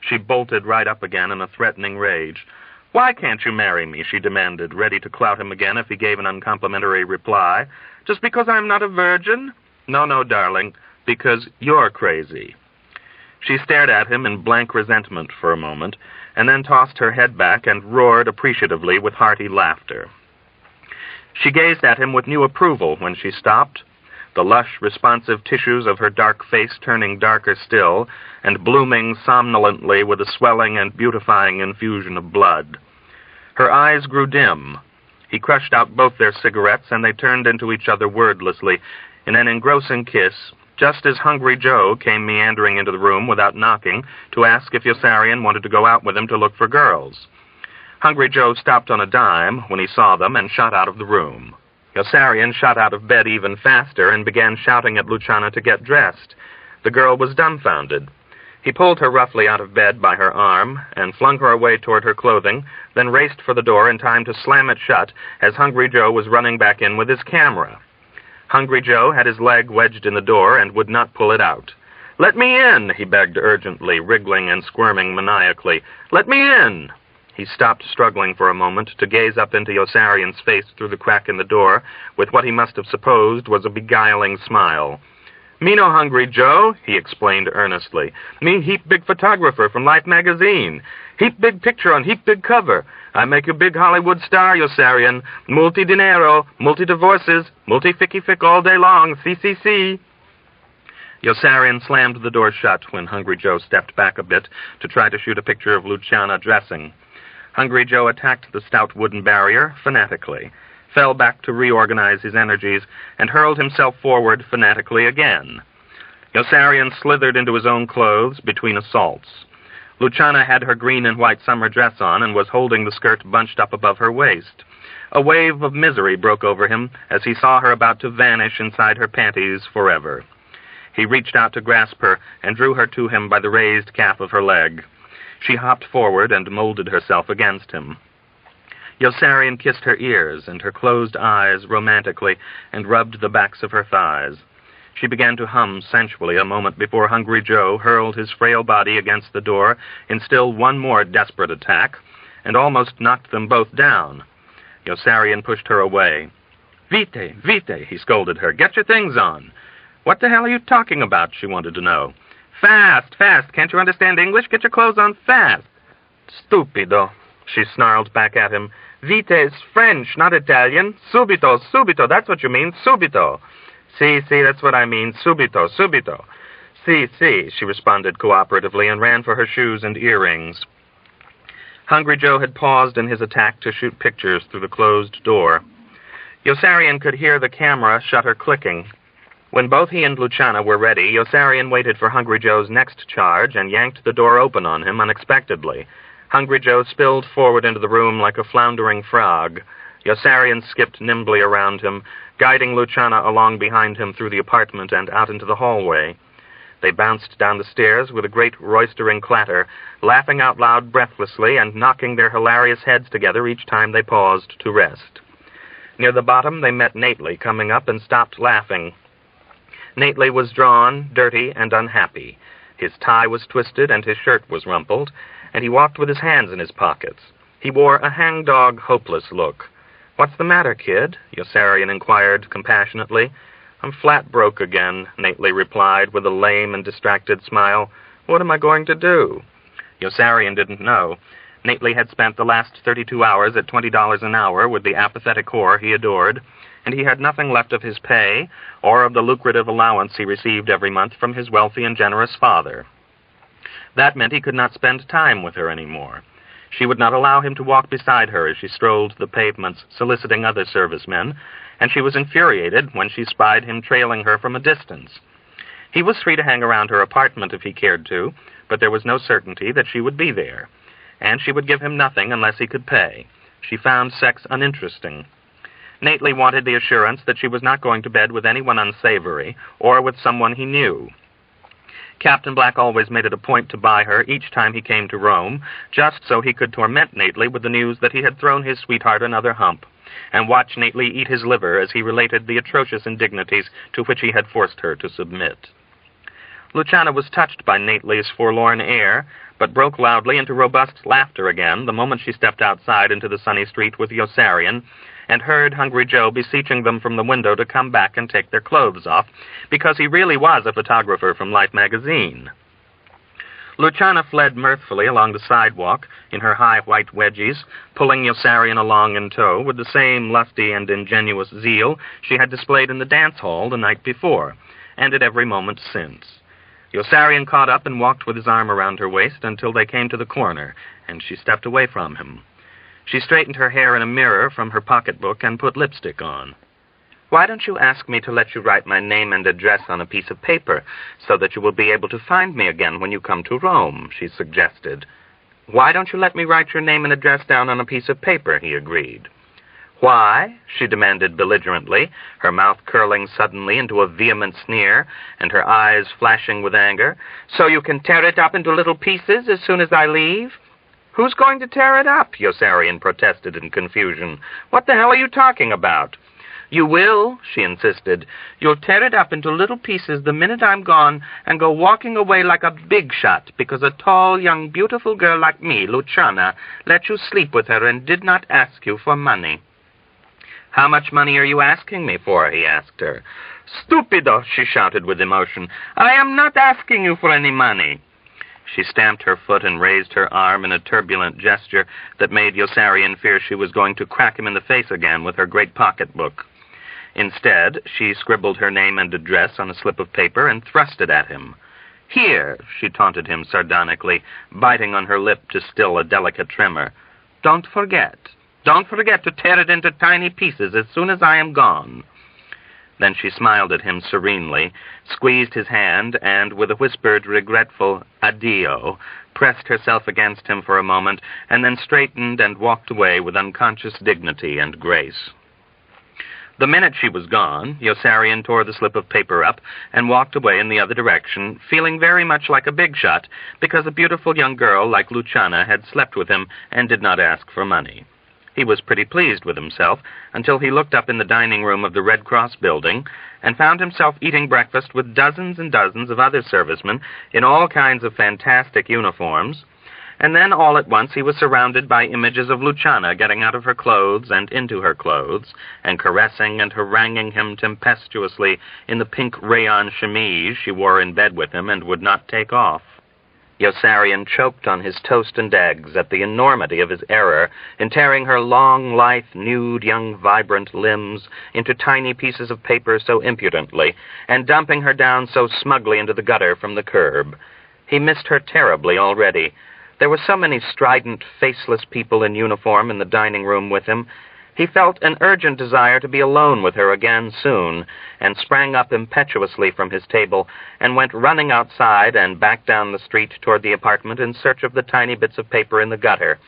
She bolted right up again in a threatening rage. "Why can't you marry me?" she demanded, ready to clout him again if he gave an uncomplimentary reply. "Just because I'm not a virgin?" No, darling, because you're crazy." She stared at him in blank resentment for a moment, and then tossed her head back and roared appreciatively with hearty laughter. She gazed at him with new approval when she stopped, the lush, responsive tissues of her dark face turning darker still, and blooming somnolently with a swelling and beautifying infusion of blood. Her eyes grew dim. He crushed out both their cigarettes, and they turned into each other wordlessly in an engrossing kiss, just as Hungry Joe came meandering into the room without knocking to ask if Yossarian wanted to go out with him to look for girls. Hungry Joe stopped on a dime when he saw them and shot out of the room. Yossarian shot out of bed even faster and began shouting at Luciana to get dressed. The girl was dumbfounded. He pulled her roughly out of bed by her arm and flung her away toward her clothing, then raced for the door in time to slam it shut as Hungry Joe was running back in with his camera. Hungry Joe had his leg wedged in the door and would not pull it out. "Let me in," he begged urgently, wriggling and squirming maniacally. "Let me in." He stopped struggling for a moment to gaze up into Yossarian's face through the crack in the door with what he must have supposed was a beguiling smile. "Me no Hungry Joe," he explained earnestly. "Me heap big photographer from Life magazine. Heap big picture on heap big cover. I make you big Hollywood star, Yossarian. Multi-dinero, multi-divorces, multi-ficky-fick all day long, see. Yossarian slammed the door shut when Hungry Joe stepped back a bit to try to shoot a picture of Luciana dressing. Hungry Joe attacked the stout wooden barrier fanatically, fell back to reorganize his energies, and hurled himself forward fanatically again. Yossarian slithered into his own clothes between assaults. Luciana had her green and white summer dress on and was holding the skirt bunched up above her waist. A wave of misery broke over him as he saw her about to vanish inside her panties forever. He reached out to grasp her and drew her to him by the raised calf of her leg. She hopped forward and molded herself against him. Yossarian kissed her ears and her closed eyes romantically and rubbed the backs of her thighs. She began to hum sensually a moment before Hungry Joe hurled his frail body against the door in still one more desperate attack and almost knocked them both down. Yossarian pushed her away. "Vite, he scolded her. "Get your things on." "What the hell are you talking about?" she wanted to know. Fast. Can't you understand English? Get your clothes on fast." "Stupido," she snarled back at him. "Vite is French, not Italian. Subito, that's what you mean, subito." "Si, that's what I mean, subito. Si, she responded cooperatively and ran for her shoes and earrings. Hungry Joe had paused in his attack to shoot pictures through the closed door. Yossarian could hear the camera shutter clicking. When both he and Luciana were ready, Yossarian waited for Hungry Joe's next charge and yanked the door open on him unexpectedly. Hungry Joe spilled forward into the room like a floundering frog. Yossarian skipped nimbly around him, guiding Luciana along behind him through the apartment and out into the hallway. They bounced down the stairs with a great roistering clatter, laughing out loud breathlessly and knocking their hilarious heads together each time they paused to rest. Near the bottom, they met Nately coming up and stopped laughing. Nately was drawn, dirty, and unhappy. His tie was twisted and his shirt was rumpled, and he walked with his hands in his pockets. He wore a hangdog, hopeless look. "What's the matter, kid?" Yossarian inquired compassionately. "I'm flat broke again," Nately replied with a lame and distracted smile. "What am I going to do?" Yossarian didn't know. Nately had spent the last 32 hours at $20 an hour with the apathetic whore he adored, and he had nothing left of his pay or of the lucrative allowance he received every month from his wealthy and generous father. That meant he could not spend time with her anymore. She would not allow him to walk beside her as she strolled the pavements soliciting other servicemen, and she was infuriated when she spied him trailing her from a distance. He was free to hang around her apartment if he cared to, but there was no certainty that she would be there, and she would give him nothing unless he could pay. She found sex uninteresting. Nately wanted the assurance that she was not going to bed with anyone unsavory or with someone he knew. Captain Black always made it a point to buy her each time he came to Rome, just so he could torment Nately with the news that he had thrown his sweetheart another hump, and watch Nately eat his liver as he related the atrocious indignities to which he had forced her to submit. Luciana was touched by Nately's forlorn air, but broke loudly into robust laughter again the moment she stepped outside into the sunny street with Yossarian, and heard Hungry Joe beseeching them from the window to come back and take their clothes off, because he really was a photographer from Life magazine. Luciana fled mirthfully along the sidewalk in her high white wedgies, pulling Yossarian along in tow with the same lusty and ingenuous zeal she had displayed in the dance hall the night before, and at every moment since. Yossarian caught up and walked with his arm around her waist until they came to the corner, and she stepped away from him. She straightened her hair in a mirror from her pocketbook and put lipstick on. "Why don't you ask me to let you write my name and address on a piece of paper, so that you will be able to find me again when you come to Rome?" she suggested. "Why don't you let me write your name and address down on a piece of paper?" he agreed. "Why?" she demanded belligerently, her mouth curling suddenly into a vehement sneer, and her eyes flashing with anger. "So you can tear it up into little pieces as soon as I leave?" "Who's going to tear it up?" Yossarian protested in confusion. "What the hell are you talking about?" "You will," she insisted. "You'll tear it up into little pieces the minute I'm gone and go walking away like a big shot because a tall, young, beautiful girl like me, Luciana, let you sleep with her and did not ask you for money." "How much money are you asking me for?" he asked her. "Stupido," she shouted with emotion. "I am not asking you for any money." She stamped her foot and raised her arm in a turbulent gesture that made Yossarian fear she was going to crack him in the face again with her great pocketbook. Instead, she scribbled her name and address on a slip of paper and thrust it at him. "Here," she taunted him sardonically, biting on her lip to still a delicate tremor. Don't forget to tear it into tiny pieces as soon as I am gone." Then she smiled at him serenely, squeezed his hand, and with a whispered, regretful addio, pressed herself against him for a moment, and then straightened and walked away with unconscious dignity and grace. The minute she was gone, Yossarian tore the slip of paper up and walked away in the other direction, feeling very much like a big shot, because a beautiful young girl like Luciana had slept with him and did not ask for money. He was pretty pleased with himself until he looked up in the dining room of the Red Cross building and found himself eating breakfast with dozens and dozens of other servicemen in all kinds of fantastic uniforms, and then all at once he was surrounded by images of Luciana getting out of her clothes and into her clothes and caressing and haranguing him tempestuously in the pink rayon chemise she wore in bed with him and would not take off. Yossarian choked on his toast and eggs at the enormity of his error in tearing her long, lithe, nude, young, vibrant limbs into tiny pieces of paper so impudently, and dumping her down so smugly into the gutter from the curb. He missed her terribly already. There were so many strident, faceless people in uniform in the dining room with him. He felt an urgent desire to be alone with her again soon, and sprang up impetuously from his table and went running outside and back down the street toward the apartment in search of the tiny bits of paper in the gutter.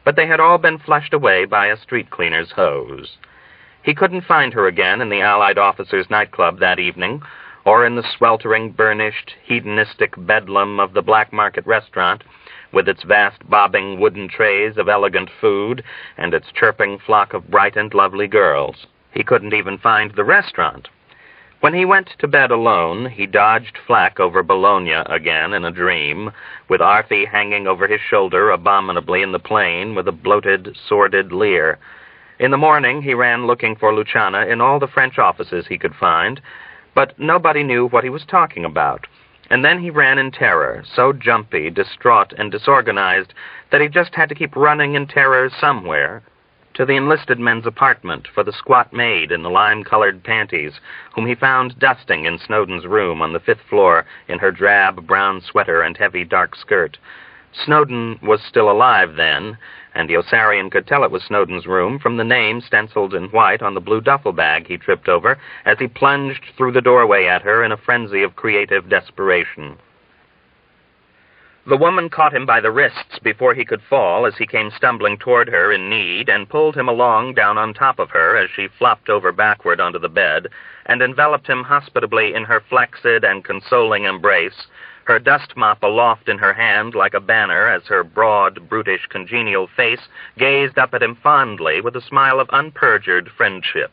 But they had all been flushed away by a street cleaner's hose. He couldn't find her again in the Allied Officers' nightclub that evening, or in the sweltering, burnished, hedonistic bedlam of the Black Market restaurant, with its vast bobbing wooden trays of elegant food and its chirping flock of bright and lovely girls. He couldn't even find the restaurant. When he went to bed alone, he dodged Flack over Bologna again in a dream, with Arthie hanging over his shoulder abominably in the plain with a bloated, sordid leer. In the morning, he ran looking for Luciana in all the French offices he could find, but nobody knew what he was talking about. And then he ran in terror, so jumpy, distraught, and disorganized that he just had to keep running in terror somewhere, to the enlisted men's apartment for the squat maid in the lime-colored panties, whom he found dusting in Snowden's room on the 5th floor in her drab brown sweater and heavy dark skirt. Snowden was still alive then, and Yossarian could tell it was Snowden's room from the name stenciled in white on the blue duffel bag he tripped over as he plunged through the doorway at her in a frenzy of creative desperation. The woman caught him by the wrists before he could fall as he came stumbling toward her in need and pulled him along down on top of her as she flopped over backward onto the bed and enveloped him hospitably in her flaccid and consoling embrace, her dust mop aloft in her hand like a banner as her broad, brutish, congenial face gazed up at him fondly with a smile of unperjured friendship.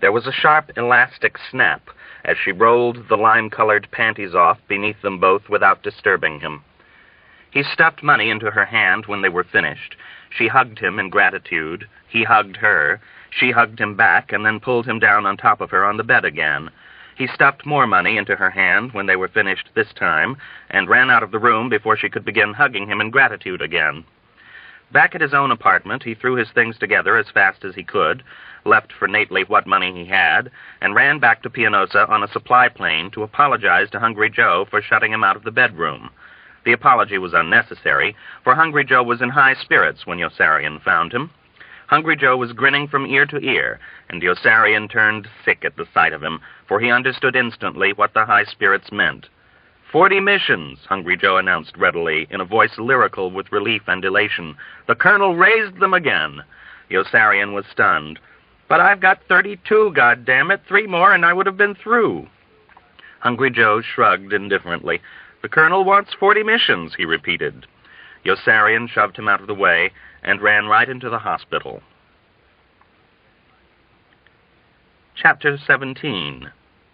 There was a sharp, elastic snap as she rolled the lime-colored panties off beneath them both without disturbing him. He stuffed money into her hand when they were finished. She hugged him in gratitude. He hugged her. She hugged him back and then pulled him down on top of her on the bed again. He stuffed more money into her hand when they were finished this time and ran out of the room before she could begin hugging him in gratitude again. Back at his own apartment, he threw his things together as fast as he could, left for Nately what money he had, and ran back to Pianosa on a supply plane to apologize to Hungry Joe for shutting him out of the bedroom. The apology was unnecessary, for Hungry Joe was in high spirits when Yossarian found him. Hungry Joe was grinning from ear to ear, and Yossarian turned sick at the sight of him, for he understood instantly what the high spirits meant. 40 missions, Hungry Joe announced readily, in a voice lyrical with relief and elation. The colonel raised them again. Yossarian was stunned. But I've got 32, goddammit, 3 more and I would have been through. Hungry Joe shrugged indifferently. The colonel wants 40 missions, he repeated. Yossarian shoved him out of the way and ran right into the hospital. Chapter 17.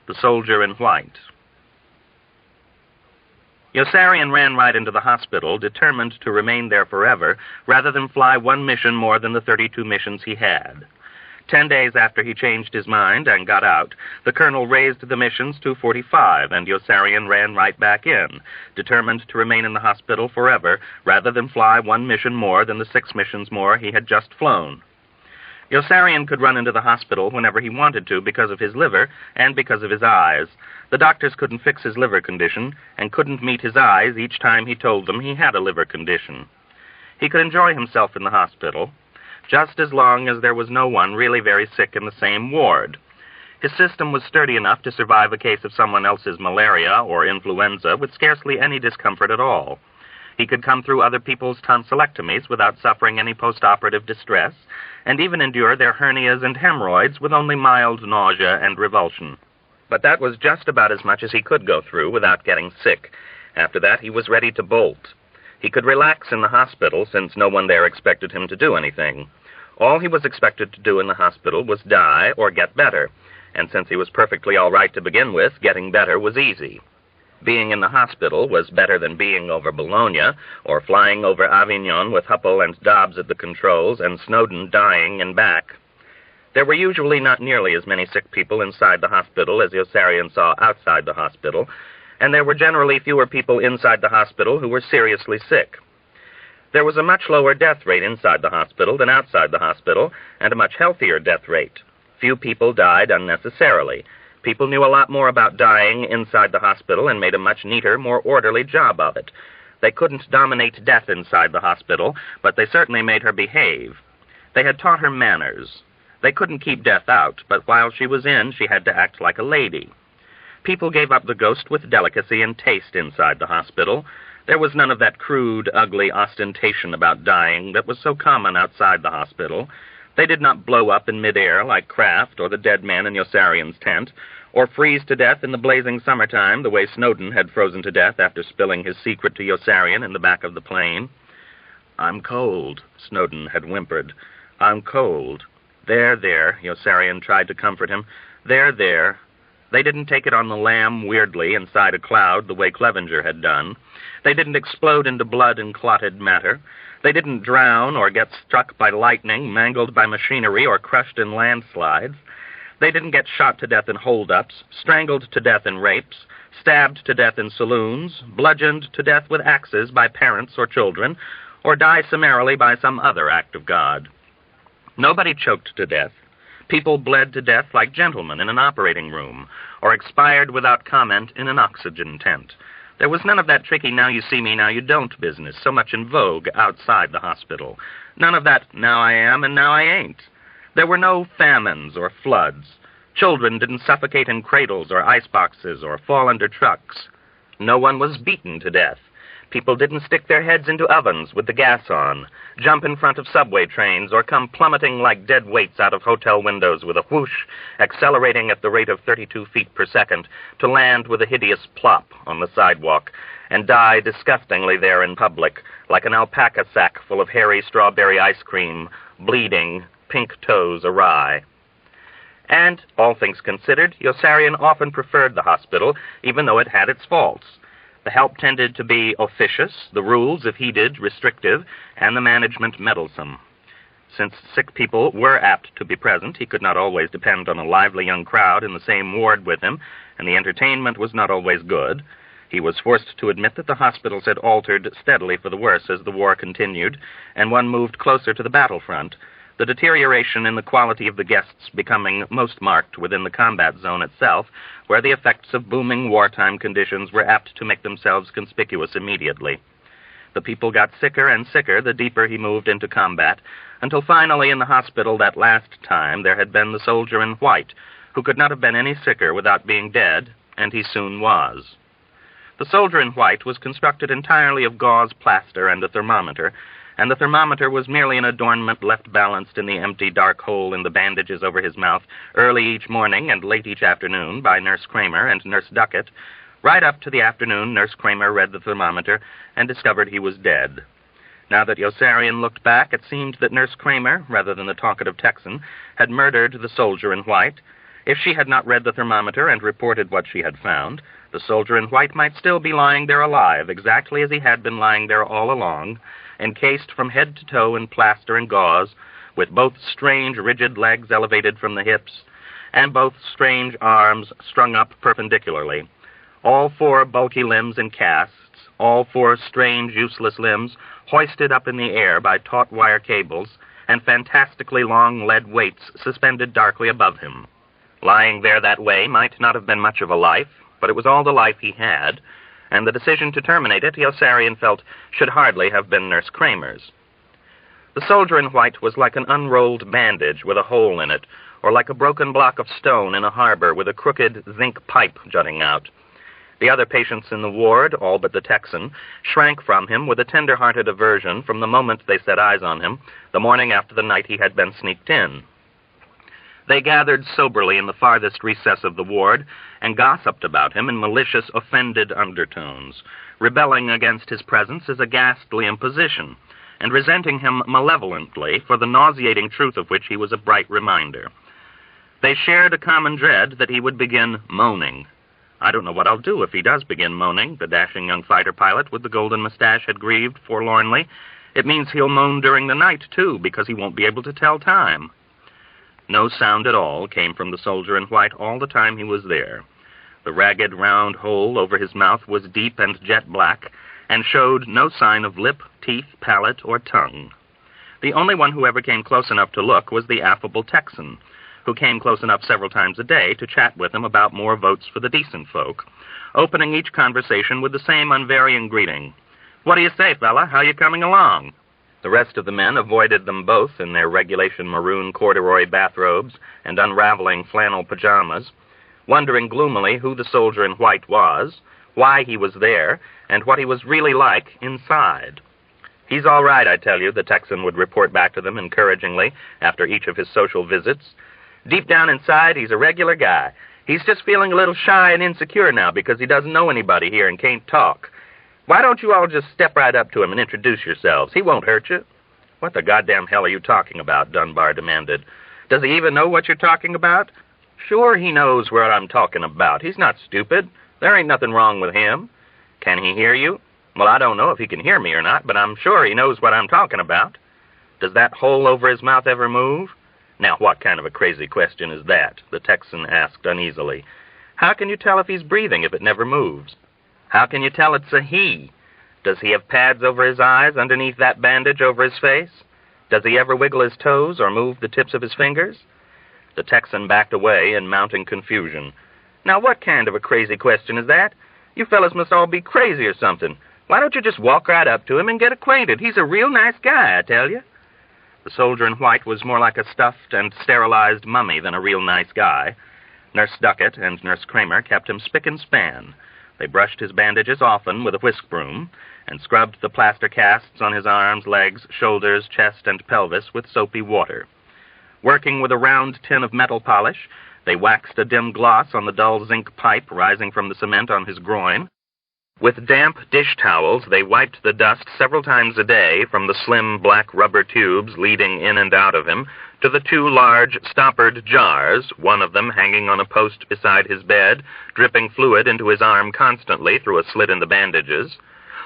The Soldier in White. Yossarian ran right into the hospital, determined to remain there forever, rather than fly 1 mission more than the 32 missions he had. 10 days after he changed his mind and got out, the colonel raised the missions to 45, and Yossarian ran right back in, determined to remain in the hospital forever, rather than fly 1 mission more than the 6 missions more he had just flown. Yossarian could run into the hospital whenever he wanted to because of his liver and because of his eyes. The doctors couldn't fix his liver condition and couldn't meet his eyes each time he told them he had a liver condition. He could enjoy himself in the hospital, just as long as there was no one really very sick in the same ward. His system was sturdy enough to survive a case of someone else's malaria or influenza with scarcely any discomfort at all. He could come through other people's tonsillectomies without suffering any post-operative distress, and even endure their hernias and hemorrhoids with only mild nausea and revulsion. But that was just about as much as he could go through without getting sick. After that, he was ready to bolt. He could relax in the hospital, since no one there expected him to do anything. All he was expected to do in the hospital was die or get better, and since he was perfectly all right to begin with, getting better was easy. Being in the hospital was better than being over Bologna, or flying over Avignon with Huppel and Dobbs at the controls and Snowden dying and back. There were usually not nearly as many sick people inside the hospital as Yossarian saw outside the hospital, and there were generally fewer people inside the hospital who were seriously sick. There was a much lower death rate inside the hospital than outside the hospital, and a much healthier death rate. Few people died unnecessarily. People knew a lot more about dying inside the hospital and made a much neater, more orderly job of it. They couldn't dominate death inside the hospital, but they certainly made her behave. They had taught her manners. They couldn't keep death out, but while she was in, she had to act like a lady. People gave up the ghost with delicacy and taste inside the hospital. There was none of that crude, ugly ostentation about dying that was so common outside the hospital. They did not blow up in midair like Kraft or the dead man in Yossarian's tent, or freeze to death in the blazing summertime the way Snowden had frozen to death after spilling his secret to Yossarian in the back of the plane. "I'm cold," Snowden had whimpered. "I'm cold." There, Yossarian tried to comfort him. There. They didn't take it on the lam weirdly inside a cloud the way Clevenger had done. They didn't explode into blood and clotted matter. They didn't drown or get struck by lightning, mangled by machinery, or crushed in landslides. They didn't get shot to death in hold-ups, strangled to death in rapes, stabbed to death in saloons, bludgeoned to death with axes by parents or children, or die summarily by some other act of God. Nobody choked to death. People bled to death like gentlemen in an operating room, or expired without comment in an oxygen tent. There was none of that tricky now you see me, now you don't business, so much in vogue outside the hospital. None of that now I am and now I ain't. There were no famines or floods. Children didn't suffocate in cradles or iceboxes or fall under trucks. No one was beaten to death. People didn't stick their heads into ovens with the gas on, jump in front of subway trains, or come plummeting like dead weights out of hotel windows with a whoosh, accelerating at the rate of 32 feet per second, to land with a hideous plop on the sidewalk, and die disgustingly there in public, like an alpaca sack full of hairy strawberry ice cream, bleeding, pink toes awry. And, all things considered, Yossarian often preferred the hospital, even though it had its faults. The help tended to be officious, the rules, if heeded, restrictive, and the management meddlesome. Since sick people were apt to be present, he could not always depend on a lively young crowd in the same ward with him, and the entertainment was not always good. He was forced to admit that the hospitals had altered steadily for the worse as the war continued, and one moved closer to the battlefront, the deterioration in the quality of the guests becoming most marked within the combat zone itself, where the effects of booming wartime conditions were apt to make themselves conspicuous immediately. The people got sicker and sicker the deeper he moved into combat, until finally in the hospital that last time there had been the soldier in white, who could not have been any sicker without being dead, and he soon was. The soldier in white was constructed entirely of gauze plaster and a thermometer, and the thermometer was merely an adornment left balanced in the empty dark hole in the bandages over his mouth early each morning and late each afternoon by Nurse Kramer and Nurse Duckett. Right up to the afternoon, Nurse Kramer read the thermometer and discovered he was dead. Now that Yossarian looked back, it seemed that Nurse Kramer, rather than the talkative Texan, had murdered the soldier in white. If she had not read the thermometer and reported what she had found, the soldier in white might still be lying there alive, exactly as he had been lying there all along, encased from head to toe in plaster and gauze, with both strange, rigid legs elevated from the hips, and both strange arms strung up perpendicularly, all four bulky limbs in casts, all four strange, useless limbs hoisted up in the air by taut wire cables, and fantastically long lead weights suspended darkly above him. Lying there that way might not have been much of a life, but it was all the life he had, and the decision to terminate it, Yossarian felt, should hardly have been Nurse Kramer's. The soldier in white was like an unrolled bandage with a hole in it, or like a broken block of stone in a harbor with a crooked zinc pipe jutting out. The other patients in the ward, all but the Texan, shrank from him with a tender-hearted aversion from the moment they set eyes on him, the morning after the night he had been sneaked in. They gathered soberly in the farthest recess of the ward and gossiped about him in malicious, offended undertones, rebelling against his presence as a ghastly imposition, and resenting him malevolently for the nauseating truth of which he was a bright reminder. They shared a common dread that he would begin moaning. "I don't know what I'll do if he does begin moaning," the dashing young fighter pilot with the golden mustache had grieved forlornly. "It means he'll moan during the night, too, because he won't be able to tell time." No sound at all came from the soldier in white all the time he was there. The ragged, round hole over his mouth was deep and jet black, and showed no sign of lip, teeth, palate, or tongue. The only one who ever came close enough to look was the affable Texan, who came close enough several times a day to chat with him about more votes for the decent folk, opening each conversation with the same unvarying greeting. "What do you say, fella? How you coming along?" The rest of the men avoided them both in their regulation maroon corduroy bathrobes and unraveling flannel pajamas, wondering gloomily who the soldier in white was, why he was there, and what he was really like inside. "He's all right, I tell you," the Texan would report back to them encouragingly after each of his social visits. "Deep down inside, he's a regular guy. He's just feeling a little shy and insecure now because he doesn't know anybody here and can't talk. Why don't you all just step right up to him and introduce yourselves? He won't hurt you." "What the goddamn hell are you talking about?" Dunbar demanded. "Does he even know what you're talking about?" "Sure he knows what I'm talking about. He's not stupid. There ain't nothing wrong with him." "Can he hear you?" "Well, I don't know if he can hear me or not, but I'm sure he knows what I'm talking about." "Does that hole over his mouth ever move?" "Now, what kind of a crazy question is that?" the Texan asked uneasily. "How can you tell if he's breathing if it never moves? How can you tell it's a he? Does he have pads over his eyes underneath that bandage over his face? Does he ever wiggle his toes or move the tips of his fingers?" The Texan backed away in mounting confusion. "Now, what kind of a crazy question is that? You fellas must all be crazy or something. Why don't you just walk right up to him and get acquainted? He's a real nice guy, I tell you." The soldier in white was more like a stuffed and sterilized mummy than a real nice guy. Nurse Duckett and Nurse Kramer kept him spick and span. They brushed his bandages often with a whisk broom, and scrubbed the plaster casts on his arms, legs, shoulders, chest, and pelvis with soapy water. Working with a round tin of metal polish, they waxed a dim gloss on the dull zinc pipe rising from the cement on his groin. With damp dish towels, they wiped the dust several times a day from the slim black rubber tubes leading in and out of him to the two large stoppered jars, one of them hanging on a post beside his bed, dripping fluid into his arm constantly through a slit in the bandages,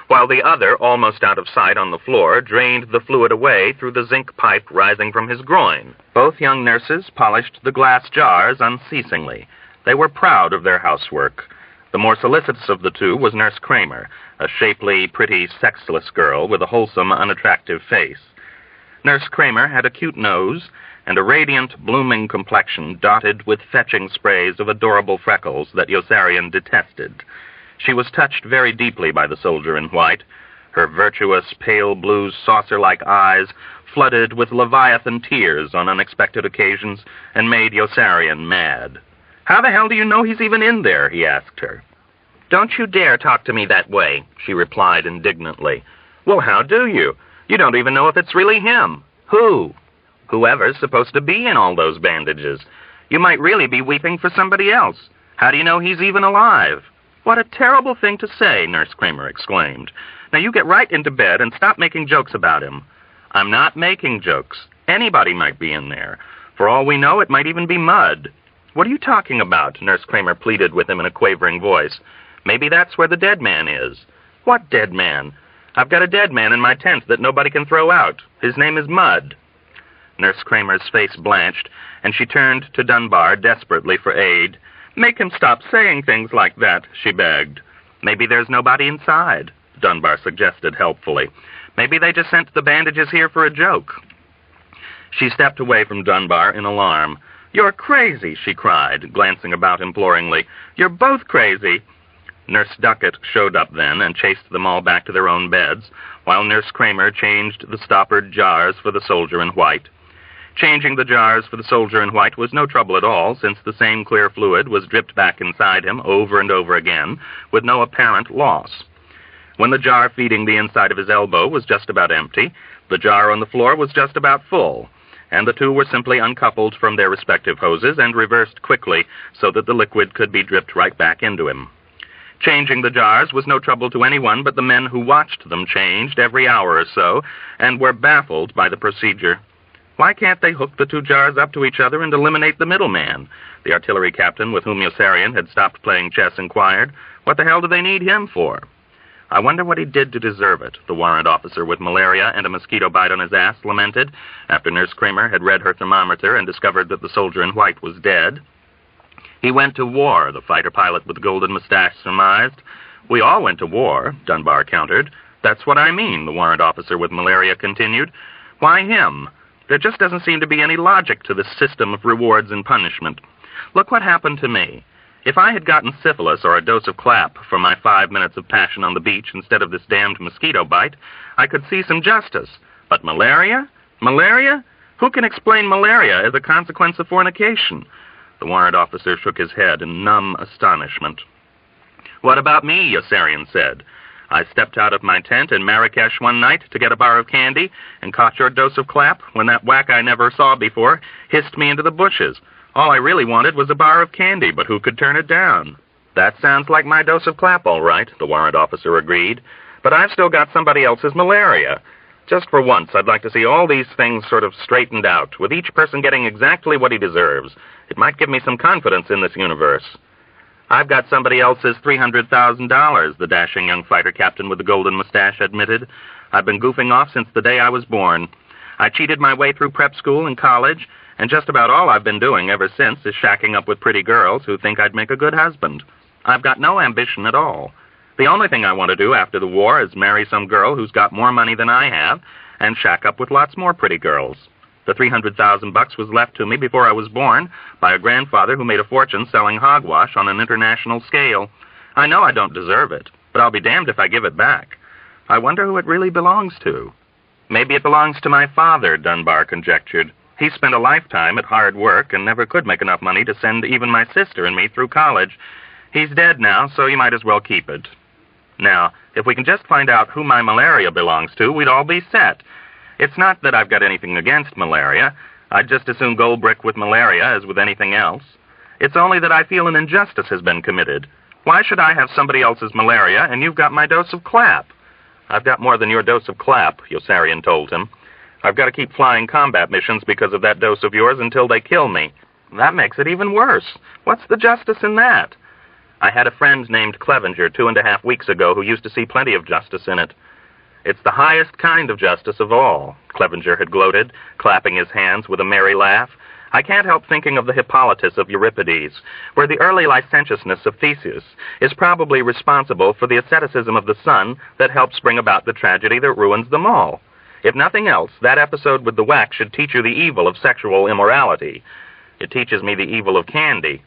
while the other, almost out of sight on the floor, drained the fluid away through the zinc pipe rising from his groin. Both young nurses polished the glass jars unceasingly. They were proud of their housework. The more solicitous of the two was Nurse Kramer, a shapely, pretty, sexless girl with a wholesome, unattractive face. Nurse Kramer had a cute nose and a radiant, blooming complexion dotted with fetching sprays of adorable freckles that Yossarian detested. She was touched very deeply by the soldier in white. Her virtuous, pale blue, saucer-like eyes flooded with leviathan tears on unexpected occasions and made Yossarian mad. "How the hell do you know he's even in there?" he asked her. "Don't you dare talk to me that way," she replied indignantly. "Well, how do you? You don't even know if it's really him." "Who?" "Whoever's supposed to be in all those bandages. You might really be weeping for somebody else. How do you know he's even alive?" "What a terrible thing to say," Nurse Kramer exclaimed. "Now you get right into bed and stop making jokes about him." "I'm not making jokes. Anybody might be in there. For all we know, it might even be mud." "What are you talking about?" Nurse Kramer pleaded with him in a quavering voice. "Maybe that's where the dead man is." "What dead man?" "I've got a dead man in my tent that nobody can throw out. His name is Mud." Nurse Kramer's face blanched, and she turned to Dunbar desperately for aid. "Make him stop saying things like that," she begged. "Maybe there's nobody inside," Dunbar suggested helpfully. "Maybe they just sent the bandages here for a joke." She stepped away from Dunbar in alarm. "You're crazy," she cried, glancing about imploringly. "You're both crazy." Nurse Duckett showed up then and chased them all back to their own beds, while Nurse Kramer changed the stoppered jars for the soldier in white. Changing the jars for the soldier in white was no trouble at all, since the same clear fluid was dripped back inside him over and over again, with no apparent loss. When the jar feeding the inside of his elbow was just about empty, the jar on the floor was just about full, and the two were simply uncoupled from their respective hoses and reversed quickly so that the liquid could be dripped right back into him. Changing the jars was no trouble to anyone but the men who watched them changed every hour or so and were baffled by the procedure. Why can't they hook the two jars up to each other and eliminate the middleman? The artillery captain with whom Yossarian had stopped playing chess inquired. What the hell do they need him for? "I wonder what he did to deserve it," the warrant officer with malaria and a mosquito bite on his ass lamented, after Nurse Kramer had read her thermometer and discovered that the soldier in white was dead. "He went to war," the fighter pilot with the golden mustache surmised. "We all went to war," Dunbar countered. "That's what I mean," the warrant officer with malaria continued. "Why him? There just doesn't seem to be any logic to this system of rewards and punishment. Look what happened to me. If I had gotten syphilis or a dose of clap for my 5 minutes of passion on the beach instead of this damned mosquito bite, I could see some justice. But malaria? Malaria? Who can explain malaria as a consequence of fornication?" The warrant officer shook his head in numb astonishment. "What about me?" Yossarian said. "I stepped out of my tent in Marrakesh one night to get a bar of candy and caught your dose of clap when that whack I never saw before hissed me into the bushes. All I really wanted was a bar of candy, but who could turn it down?" "That sounds like my dose of clap, all right," the warrant officer agreed. "But I've still got somebody else's malaria. Just for once, I'd like to see all these things sort of straightened out, with each person getting exactly what he deserves. It might give me some confidence in this universe." "I've got somebody else's $300,000, the dashing young fighter captain with the golden mustache admitted. "I've been goofing off since the day I was born. I cheated my way through prep school and college, and just about all I've been doing ever since is shacking up with pretty girls who think I'd make a good husband. I've got no ambition at all. The only thing I want to do after the war is marry some girl who's got more money than I have and shack up with lots more pretty girls. The $300,000 was left to me before I was born by a grandfather who made a fortune selling hogwash on an international scale. I know I don't deserve it, but I'll be damned if I give it back. I wonder who it really belongs to." "Maybe it belongs to my father," Dunbar conjectured. "He spent a lifetime at hard work and never could make enough money to send even my sister and me through college. He's dead now, so you might as well keep it. Now, if we can just find out who my malaria belongs to, we'd all be set. It's not that I've got anything against malaria. I'd just as soon gold brick with malaria as with anything else. It's only that I feel an injustice has been committed. Why should I have somebody else's malaria and you've got my dose of clap? I've got more than your dose of clap, Yossarian told him. I've got to keep flying combat missions because of that dose of yours until they kill me. That makes it even worse. What's the justice in that? I had a friend named Clevenger 2.5 weeks ago who used to see plenty of justice in it. It's the highest kind of justice of all, Clevenger had gloated, clapping his hands with a merry laugh. I can't help thinking of the Hippolytus of Euripides, where the early licentiousness of Theseus is probably responsible for the asceticism of the son that helps bring about the tragedy that ruins them all. If nothing else, that episode with the wax should teach you the evil of sexual immorality. It teaches me the evil of candy.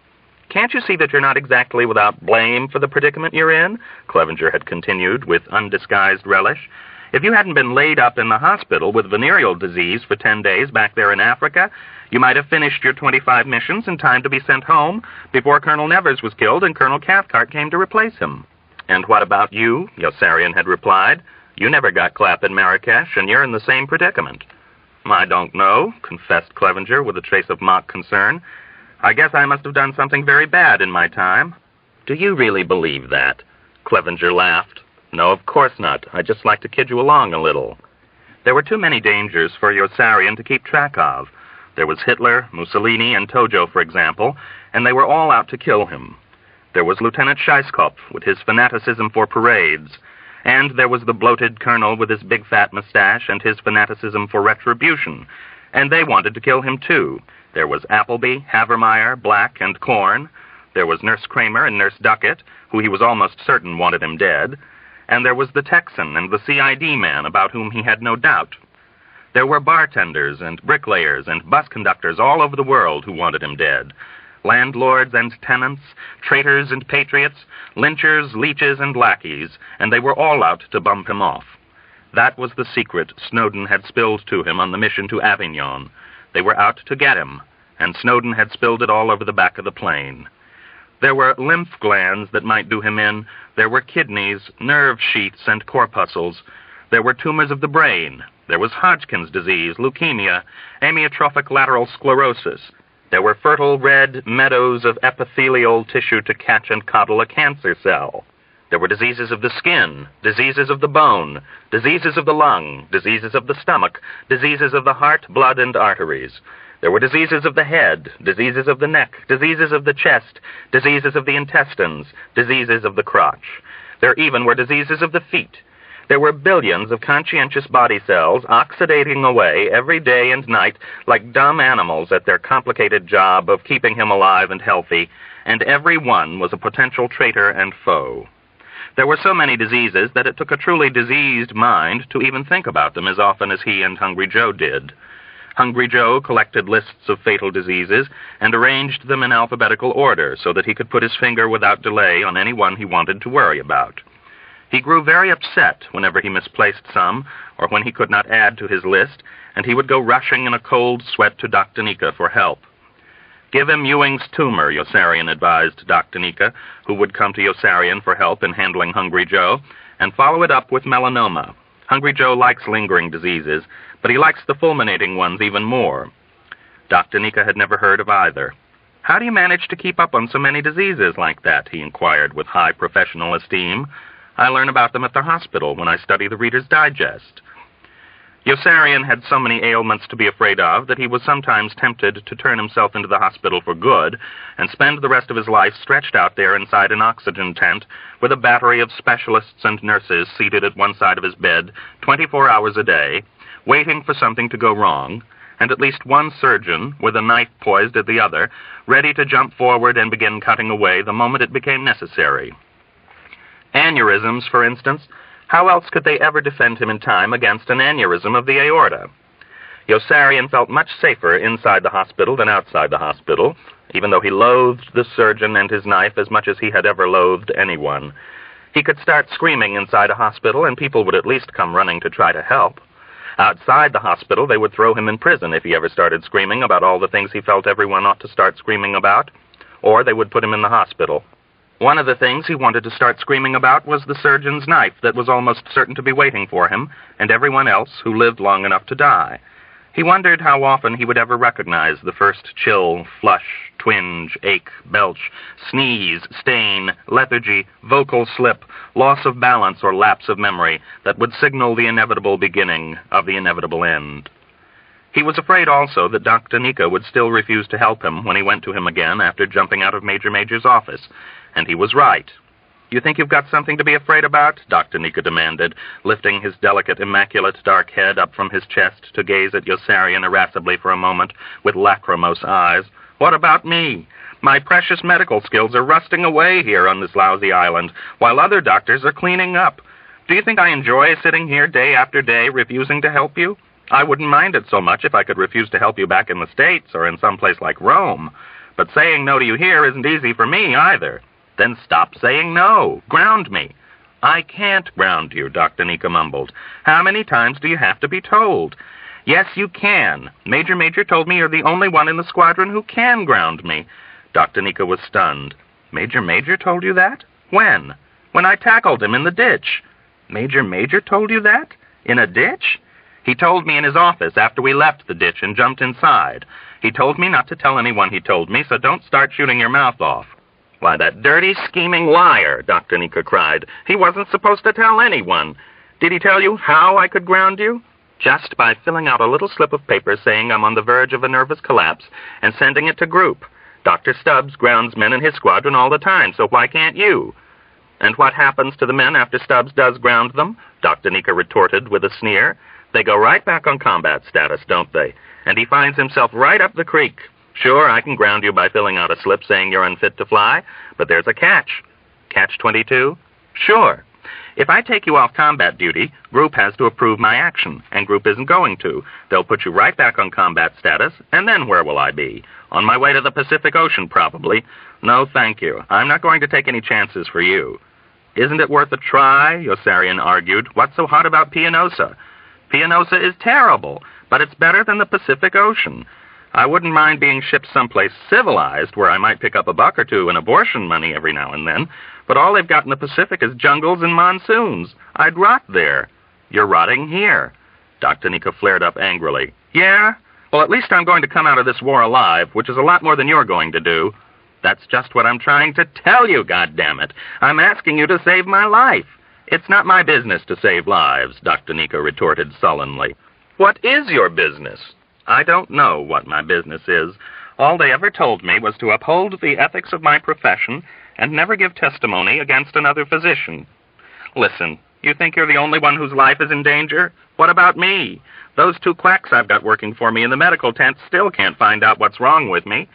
Can't you see that you're not exactly without blame for the predicament you're in? Clevenger had continued with undisguised relish. If you hadn't been laid up in the hospital with venereal disease for 10 days back there in Africa, you might have finished your 25 missions in time to be sent home before Colonel Nevers was killed and Colonel Cathcart came to replace him. And what about you? Yossarian had replied. You never got clap in Marrakesh, and you're in the same predicament. I don't know, confessed Clevenger with a trace of mock concern. I guess I must have done something very bad in my time. Do you really believe that? Clevenger laughed. No, of course not. I just like to kid you along a little. There were too many dangers for Yossarian to keep track of. There was Hitler, Mussolini, and Tojo, for example, and they were all out to kill him. There was Lieutenant Scheisskopf with his fanaticism for parades, and there was the bloated colonel with his big fat mustache and his fanaticism for retribution, and they wanted to kill him too. There was Appleby, Havermeyer, Black, and Korn. There was Nurse Kramer and Nurse Duckett, who he was almost certain wanted him dead. And there was the Texan and the CID man about whom he had no doubt. There were bartenders and bricklayers and bus conductors all over the world who wanted him dead. Landlords and tenants, traitors and patriots, lynchers, leeches, and lackeys, and they were all out to bump him off. That was the secret Snowden had spilled to him on the mission to Avignon. They were out to get him, and Snowden had spilled it all over the back of the plane. There were lymph glands that might do him in. There were kidneys, nerve sheaths, and corpuscles. There were tumors of the brain. There was Hodgkin's disease, leukemia, amyotrophic lateral sclerosis. There were fertile red meadows of epithelial tissue to catch and coddle a cancer cell. There were diseases of the skin, diseases of the bone, diseases of the lung, diseases of the stomach, diseases of the heart, blood, and arteries. There were diseases of the head, diseases of the neck, diseases of the chest, diseases of the intestines, diseases of the crotch. There even were diseases of the feet. There were billions of conscientious body cells oxidating away every day and night like dumb animals at their complicated job of keeping him alive and healthy, and every one was a potential traitor and foe. There were so many diseases that it took a truly diseased mind to even think about them as often as he and Hungry Joe did. Hungry Joe collected lists of fatal diseases and arranged them in alphabetical order so that he could put his finger without delay on any one he wanted to worry about. He grew very upset whenever he misplaced some, or when he could not add to his list, and he would go rushing in a cold sweat to Dr. Nika for help. Give him Ewing's tumor, Yossarian advised Dr. Nika, who would come to Yossarian for help in handling Hungry Joe, and follow it up with melanoma. Hungry Joe likes lingering diseases, but he likes the fulminating ones even more. Dr. Nika had never heard of either. How do you manage to keep up on so many diseases like that? He inquired with high professional esteem. I learn about them at the hospital when I study the Reader's Digest. Yossarian had so many ailments to be afraid of that he was sometimes tempted to turn himself into the hospital for good and spend the rest of his life stretched out there inside an oxygen tent with a battery of specialists and nurses seated at one side of his bed 24 hours a day, waiting for something to go wrong, and at least one surgeon with a knife poised at the other, ready to jump forward and begin cutting away the moment it became necessary. Aneurysms, for instance. How else could they ever defend him in time against an aneurysm of the aorta? Yossarian felt much safer inside the hospital than outside the hospital, even though he loathed the surgeon and his knife as much as he had ever loathed anyone. He could start screaming inside a hospital, and people would at least come running to try to help. Outside the hospital, they would throw him in prison if he ever started screaming about all the things he felt everyone ought to start screaming about, or they would put him in the hospital. One of the things he wanted to start screaming about was the surgeon's knife that was almost certain to be waiting for him, and everyone else who lived long enough to die. He wondered how often he would ever recognize the first chill, flush, twinge, ache, belch, sneeze, stain, lethargy, vocal slip, loss of balance or lapse of memory that would signal the inevitable beginning of the inevitable end. He was afraid also that Dr. Nika would still refuse to help him when he went to him again after jumping out of Major Major's office, and he was right. "You think you've got something to be afraid about?" Dr. Nika demanded, lifting his delicate, immaculate, dark head up from his chest to gaze at Yossarian irascibly for a moment with lachrymose eyes. "What about me? My precious medical skills are rusting away here on this lousy island, while other doctors are cleaning up. Do you think I enjoy sitting here day after day refusing to help you? I wouldn't mind it so much if I could refuse to help you back in the States or in some place like Rome. But saying no to you here isn't easy for me either. Then stop saying no. Ground me." "I can't ground you," Dr. Nika mumbled. "How many times do you have to be told?" "Yes, you can. Major Major told me you're the only one in the squadron who can ground me." Dr. Nika was stunned. "Major Major told you that? When?" "When I tackled him in the ditch." "Major Major told you that? In a ditch?" "He told me in his office after we left the ditch and jumped inside. He told me not to tell anyone he told me, so don't start shooting your mouth off." "Why, that dirty, scheming liar," Dr. Nika cried. "He wasn't supposed to tell anyone. Did he tell you how I could ground you?" "Just by filling out a little slip of paper saying I'm on the verge of a nervous collapse and sending it to group. Dr. Stubbs grounds men in his squadron all the time, so why can't you?" "And what happens to the men after Stubbs does ground them?" Dr. Nika retorted with a sneer. "They go right back on combat status, don't they? And he finds himself right up the creek. Sure, I can ground you by filling out a slip saying you're unfit to fly, but there's a catch." "Catch 22? "Sure. If I take you off combat duty, group has to approve my action, and group isn't going to. They'll put you right back on combat status, and then where will I be? On my way to the Pacific Ocean, probably. No, thank you. I'm not going to take any chances for you." "Isn't it worth a try?" Yossarian argued. "What's so hot about Pianosa?" "Pianosa is terrible, but it's better than the Pacific Ocean. I wouldn't mind being shipped someplace civilized where I might pick up a buck or two in abortion money every now and then, but all they've got in the Pacific is jungles and monsoons. I'd rot there." "You're rotting here." Dr. Nika flared up angrily. "Yeah? Well, at least I'm going to come out of this war alive, which is a lot more than you're going to do." "That's just what I'm trying to tell you, goddammit. I'm asking you to save my life." "It's not my business to save lives," Dr. Nika retorted sullenly. "What is your business?" "I don't know what my business is. All they ever told me was to uphold the ethics of my profession and never give testimony against another physician." "Listen, you think you're the only one whose life is in danger? What about me? Those two quacks I've got working for me in the medical tent still can't find out what's wrong with me."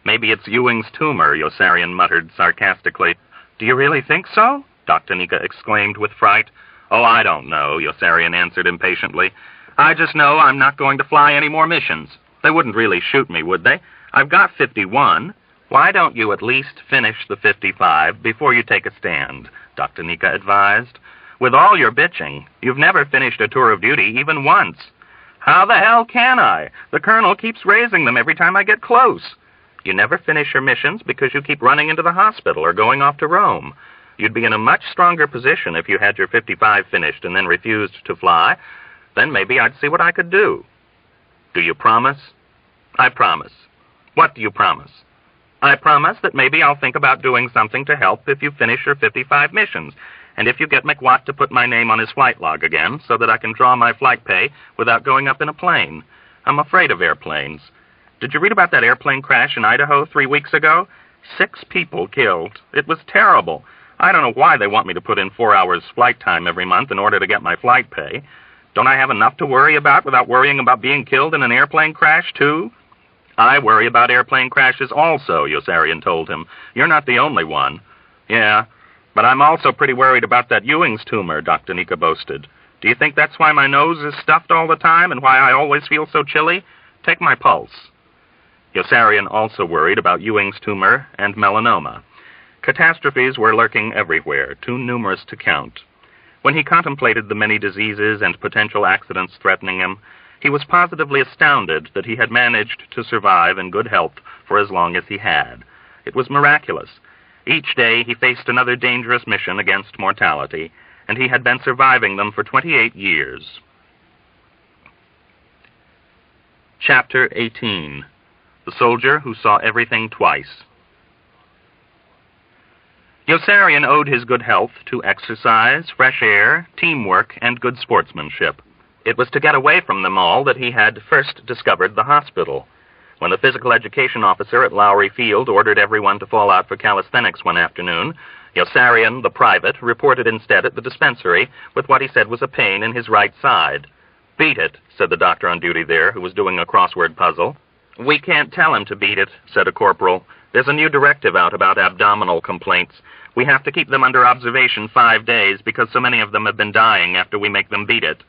"Maybe it's Ewing's tumor," Yossarian muttered sarcastically. "Do you really think so?" Dr. Nika exclaimed with fright. "Oh, I don't know," Yossarian answered impatiently. "I just know I'm not going to fly any more missions. They wouldn't really shoot me, would they? I've got 51. Why don't you at least finish the 55 before you take a stand?" Dr. Nika advised. "With all your bitching, you've never finished a tour of duty even once." "How the hell can I? The colonel keeps raising them every time I get close." "You never finish your missions because you keep running into the hospital or going off to Rome. You'd be in a much stronger position if you had your 55 finished and then refused to fly. Then maybe I'd see what I could do." "Do you promise?" "I promise." "What do you promise?" "I promise that maybe I'll think about doing something to help if you finish your 55 missions, and if you get McWatt to put my name on his flight log again so that I can draw my flight pay without going up in a plane. I'm afraid of airplanes. Did you read about that airplane crash in Idaho 3 weeks ago? 6 people killed. It was terrible. I don't know why they want me to put in 4 hours flight time every month in order to get my flight pay. Don't I have enough to worry about without worrying about being killed in an airplane crash, too?" "I worry about airplane crashes also," Yossarian told him. "You're not the only one." "Yeah, but I'm also pretty worried about that Ewing's tumor," Dr. Nika boasted. "Do you think that's why my nose is stuffed all the time and why I always feel so chilly? Take my pulse." Yossarian also worried about Ewing's tumor and melanoma. Catastrophes were lurking everywhere, too numerous to count. When he contemplated the many diseases and potential accidents threatening him, he was positively astounded that he had managed to survive in good health for as long as he had. It was miraculous. Each day he faced another dangerous mission against mortality, and he had been surviving them for 28 years. Chapter 18. The Soldier Who Saw Everything Twice. Yossarian owed his good health to exercise, fresh air, teamwork, and good sportsmanship. It was to get away from them all that he had first discovered the hospital. When the physical education officer at Lowry Field ordered everyone to fall out for calisthenics one afternoon, Yossarian, the private, reported instead at the dispensary with what he said was a pain in his right side. "Beat it," said the doctor on duty there, who was doing a crossword puzzle. "We can't tell him to beat it," said a corporal. "There's a new directive out about abdominal complaints. We have to keep them under observation 5 days because so many of them have been dying after we make them beat it."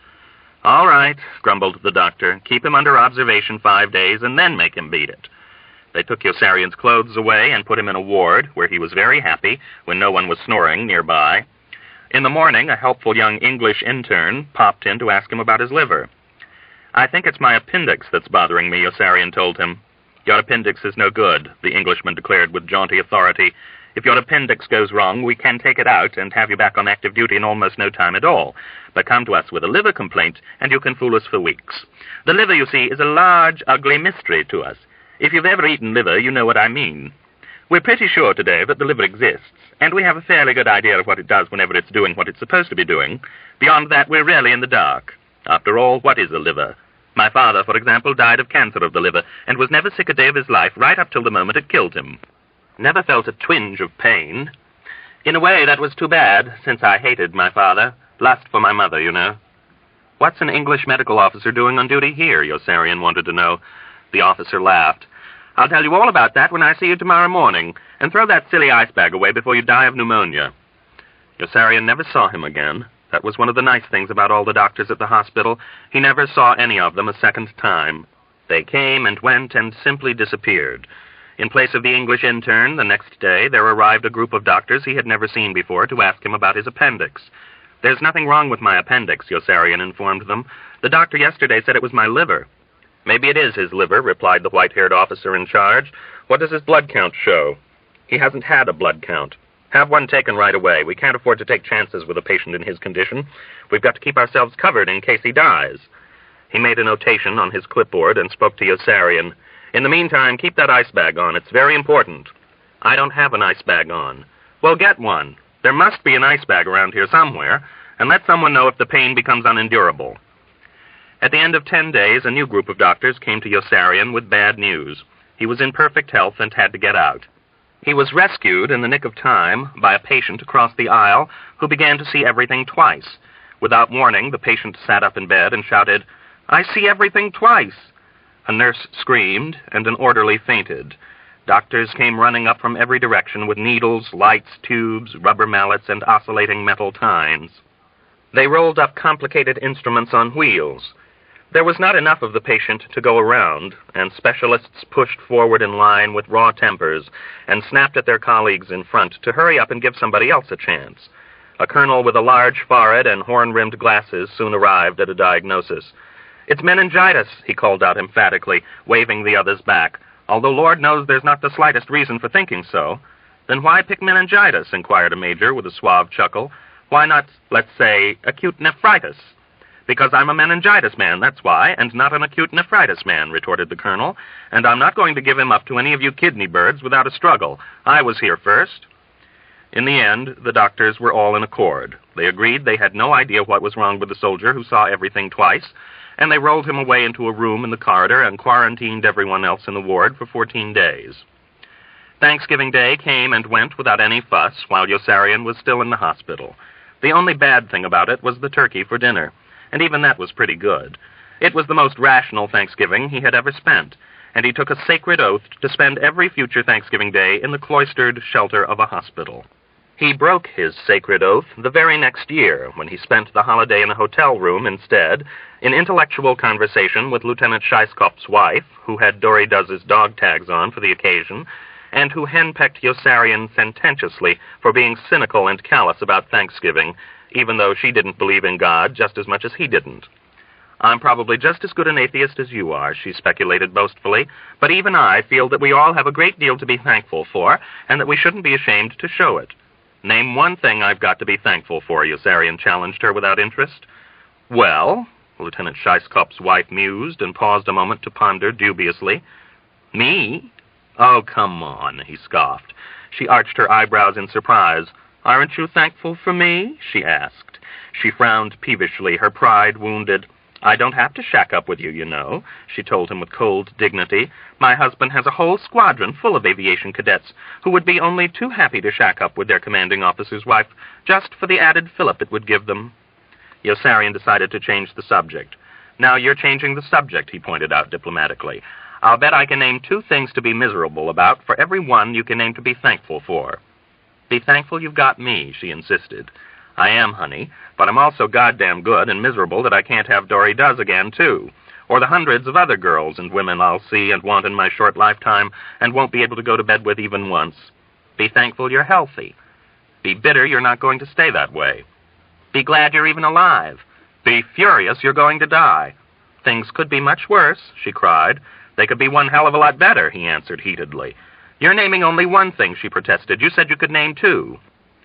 "All right," grumbled the doctor. "Keep him under observation 5 days and then make him beat it." They took Yossarian's clothes away and put him in a ward where he was very happy when no one was snoring nearby. In the morning, a helpful young English intern popped in to ask him about his liver. "I think it's my appendix that's bothering me," Yossarian told him. "Your appendix is no good," the Englishman declared with jaunty authority. "If your appendix goes wrong, we can take it out and have you back on active duty in almost no time at all. But come to us with a liver complaint, and you can fool us for weeks. The liver, you see, is a large, ugly mystery to us. If you've ever eaten liver, you know what I mean. We're pretty sure today that the liver exists, and we have a fairly good idea of what it does whenever it's doing what it's supposed to be doing. Beyond that, we're really in the dark. After all, what is a liver? My father, for example, died of cancer of the liver, and was never sick a day of his life right up till the moment it killed him. Never felt a twinge of pain. In a way, that was too bad, since I hated my father. Lust for my mother, you know." "What's an English medical officer doing on duty here?" Yossarian wanted to know. The officer laughed. "I'll tell you all about that when I see you tomorrow morning, and throw that silly ice bag away before you die of pneumonia." Yossarian never saw him again. That was one of the nice things about all the doctors at the hospital. He never saw any of them a second time. They came and went and simply disappeared. In place of the English intern, the next day, there arrived a group of doctors he had never seen before to ask him about his appendix. "There's nothing wrong with my appendix," Yossarian informed them. "The doctor yesterday said it was my liver." "Maybe it is his liver," replied the white-haired officer in charge. "What does his blood count show?" "He hasn't had a blood count." "Have one taken right away. We can't afford to take chances with a patient in his condition. We've got to keep ourselves covered in case he dies." He made a notation on his clipboard and spoke to Yossarian. "In the meantime, keep that ice bag on. It's very important." "I don't have an ice bag on." "Well, get one. There must be an ice bag around here somewhere, and let someone know if the pain becomes unendurable." At the end of 10 days, a new group of doctors came to Yossarian with bad news. He was in perfect health and had to get out. He was rescued in the nick of time by a patient across the aisle who began to see everything twice. Without warning, the patient sat up in bed and shouted, "I see everything twice!" A nurse screamed, and an orderly fainted. Doctors came running up from every direction with needles, lights, tubes, rubber mallets, and oscillating metal tines. They rolled up complicated instruments on wheels. There was not enough of the patient to go around, and specialists pushed forward in line with raw tempers and snapped at their colleagues in front to hurry up and give somebody else a chance. A colonel with a large forehead and horn-rimmed glasses soon arrived at a diagnosis. "It's meningitis," he called out emphatically, waving the others back, "although Lord knows there's not the slightest reason for thinking so." "Then why pick meningitis?" inquired a major with a suave chuckle. "Why not, let's say, acute nephritis?" "Because I'm a meningitis man, that's why, and not an acute nephritis man," retorted the colonel, "and I'm not going to give him up to any of you kidney birds without a struggle. I was here first." In the end, the doctors were all in accord. They agreed they had no idea what was wrong with the soldier who saw everything twice, and they rolled him away into a room in the corridor and quarantined everyone else in the ward for 14 days. Thanksgiving Day came and went without any fuss while Yossarian was still in the hospital. The only bad thing about it was the turkey for dinner, and even that was pretty good. It was the most rational Thanksgiving he had ever spent, and he took a sacred oath to spend every future Thanksgiving Day in the cloistered shelter of a hospital. He broke his sacred oath the very next year, when he spent the holiday in a hotel room instead, in intellectual conversation with Lieutenant Scheisskopf's wife, who had Dory Does' dog tags on for the occasion, and who henpecked Yossarian sententiously for being cynical and callous about Thanksgiving, even though she didn't believe in God just as much as he didn't. "I'm probably just as good an atheist as you are," she speculated boastfully, "but even I feel that we all have a great deal to be thankful for, and that we shouldn't be ashamed to show it." "Name one thing I've got to be thankful for," Yossarian challenged her without interest. "Well," Lieutenant Scheisskopf's wife mused and paused a moment to ponder dubiously. Me? Oh, come on, he scoffed. She arched her eyebrows in surprise. Aren't you thankful for me? She asked. She frowned peevishly, her pride wounded. I don't have to shack up with you, you know, she told him with cold dignity. My husband has a whole squadron full of aviation cadets who would be only too happy to shack up with their commanding officer's wife just for the added fillip it would give them. Yossarian decided to change the subject. Now you're changing the subject, he pointed out diplomatically. I'll bet I can name 2 things to be miserable about for every one you can name to be thankful for. Be thankful you've got me, she insisted. I am, honey, but I'm also goddamn good and miserable that I can't have Dory Does again, too, or the hundreds of other girls and women I'll see and want in my short lifetime and won't be able to go to bed with even once. Be thankful you're healthy. Be bitter you're not going to stay that way. Be glad you're even alive. Be furious you're going to die. Things could be much worse, she cried. They could be one hell of a lot better, he answered heatedly. You're naming only one thing, she protested. You said you could name 2.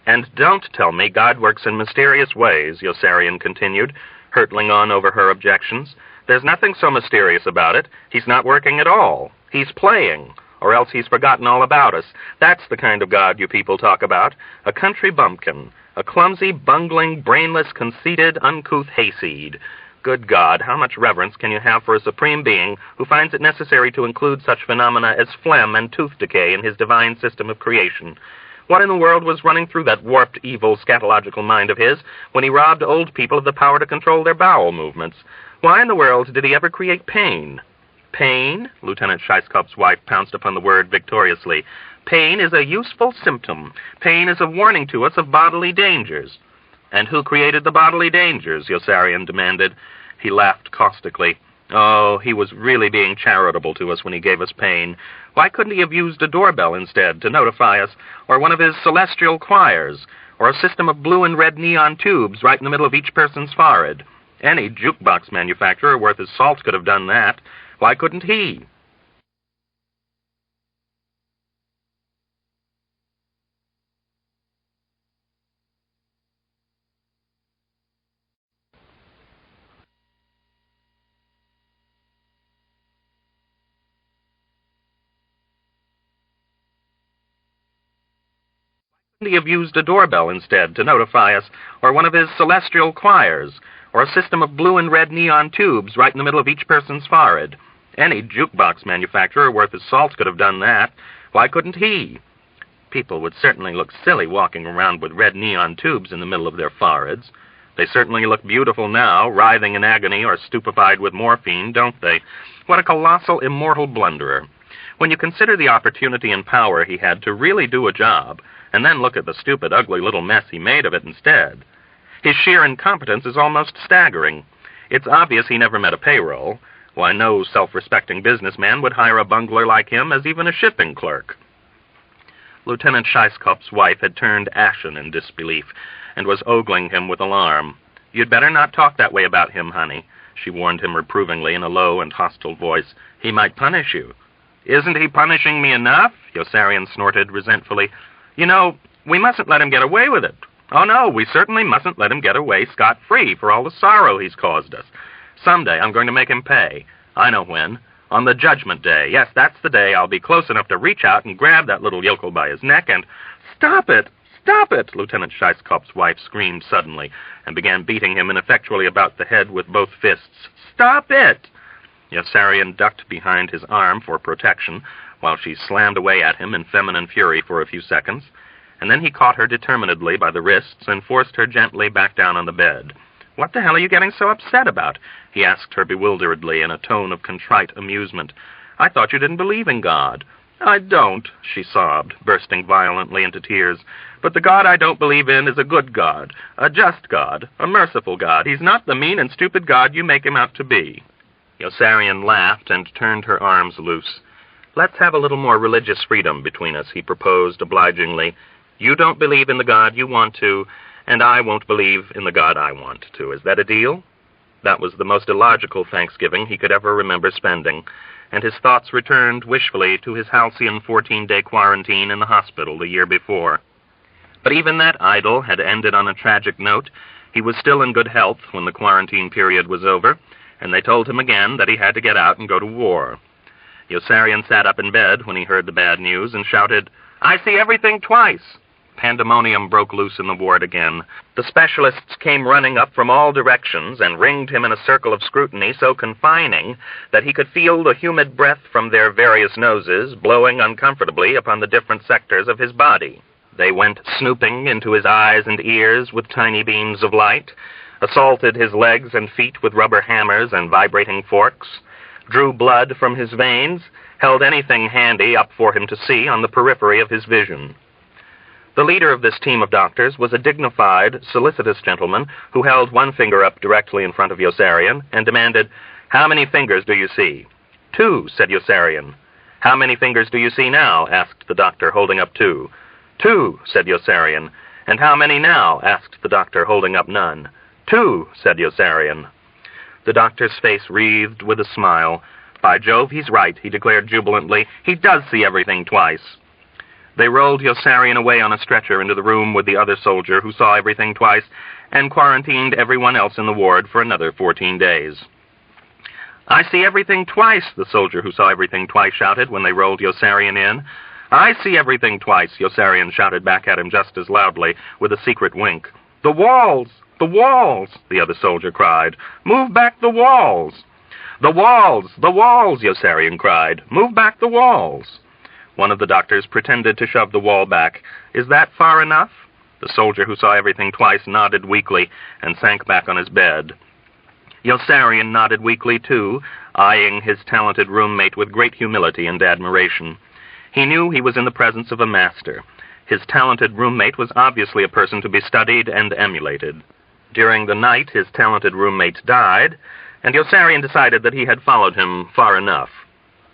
And don't tell me God works in mysterious ways, Yossarian continued, hurtling on over her objections. There's nothing so mysterious about it. He's not working at all. He's playing, or else he's forgotten all about us. That's the kind of God you people talk about. A country bumpkin, a clumsy, bungling, brainless, conceited, uncouth hayseed. Good God, how much reverence can you have for a supreme being who finds it necessary to include such phenomena as phlegm and tooth decay in his divine system of creation? What in the world was running through that warped, evil, scatological mind of his when he robbed old people of the power to control their bowel movements? Why in the world did he ever create pain? Pain? Lieutenant Scheisskopf's wife pounced upon the word victoriously. Pain is a useful symptom. Pain is a warning to us of bodily dangers. And who created the bodily dangers? Yossarian demanded. He laughed caustically. Oh, he was really being charitable to us when he gave us pain. Why couldn't he have used a doorbell instead to notify us, or one of his celestial choirs, or a system of blue and red neon tubes right in the middle of each person's forehead? Any jukebox manufacturer worth his salt could have done that. Why couldn't he? He have used a doorbell instead to notify us, or one of his celestial choirs, or a system of blue and red neon tubes right in the middle of each person's forehead. Any jukebox manufacturer worth his salt could have done that. Why couldn't he? People would certainly look silly walking around with red neon tubes in the middle of their foreheads. They certainly look beautiful now, writhing in agony or stupefied with morphine, don't they? What a colossal, immortal blunderer. When you consider the opportunity and power he had to really do a job, and then look at the stupid, ugly little mess he made of it instead. His sheer incompetence is almost staggering. It's obvious he never met a payroll. Why, no self-respecting businessman would hire a bungler like him as even a shipping clerk. Lieutenant Scheisskopf's wife had turned ashen in disbelief and was ogling him with alarm. You'd better not talk that way about him, honey, she warned him reprovingly in a low and hostile voice. He might punish you. Isn't he punishing me enough? Yossarian snorted resentfully. You know, we mustn't let him get away with it. Oh, no, we certainly mustn't let him get away scot-free for all the sorrow he's caused us. Someday I'm going to make him pay. I know when. On the Judgment Day. Yes, that's the day I'll be close enough to reach out and grab that little yokel by his neck and... Stop it! Stop it! Lieutenant Scheisskopf's wife screamed suddenly and began beating him ineffectually about the head with both fists. Stop it! Yossarian ducked behind his arm for protection, while she slammed away at him in feminine fury for a few seconds, and then he caught her determinedly by the wrists and forced her gently back down on the bed. What the hell are you getting so upset about? He asked her bewilderedly in a tone of contrite amusement. I thought you didn't believe in God. I don't, she sobbed, bursting violently into tears. But the God I don't believe in is a good God, a just God, a merciful God. He's not the mean and stupid God you make him out to be. Yossarian laughed and turned her arms loose. Let's have a little more religious freedom between us, he proposed obligingly. You don't believe in the God you want to, and I won't believe in the God I want to. Is that a deal? That was the most illogical Thanksgiving he could ever remember spending, and his thoughts returned wishfully to his halcyon 14-day quarantine in the hospital the year before. But even that idyll had ended on a tragic note. He was still in good health when the quarantine period was over, and they told him again that he had to get out and go to war. Yossarian sat up in bed when he heard the bad news and shouted, "I see everything twice!" Pandemonium broke loose in the ward again. The specialists came running up from all directions and ringed him in a circle of scrutiny so confining that he could feel the humid breath from their various noses blowing uncomfortably upon the different sectors of his body. They went snooping into his eyes and ears with tiny beams of light, assaulted his legs and feet with rubber hammers and vibrating forks, drew blood from his veins, held anything handy up for him to see on the periphery of his vision. The leader of this team of doctors was a dignified, solicitous gentleman who held one finger up directly in front of Yossarian and demanded, "How many fingers do you see?" "Two," said Yossarian. "How many fingers do you see now?" asked the doctor, holding up two. "Two," said Yossarian. "And how many now?" asked the doctor, holding up none. "Two," said Yossarian. The doctor's face wreathed with a smile. "By Jove, he's right," he declared jubilantly. "He does see everything twice." They rolled Yossarian away on a stretcher into the room with the other soldier who saw everything twice and quarantined everyone else in the ward for another 14 days. "I see everything twice," the soldier who saw everything twice shouted when they rolled Yossarian in. "I see everything twice," Yossarian shouted back at him just as loudly, with a secret wink. "The walls! The walls!" the other soldier cried. "Move back the walls!" "The walls! The walls!" Yossarian cried. "Move back the walls!" One of the doctors pretended to shove the wall back. "Is that far enough?" The soldier who saw everything twice nodded weakly and sank back on his bed. Yossarian nodded weakly, too, eyeing his talented roommate with great humility and admiration. He knew he was in the presence of a master. His talented roommate was obviously a person to be studied and emulated. During the night, his talented roommate died, and Yossarian decided that he had followed him far enough.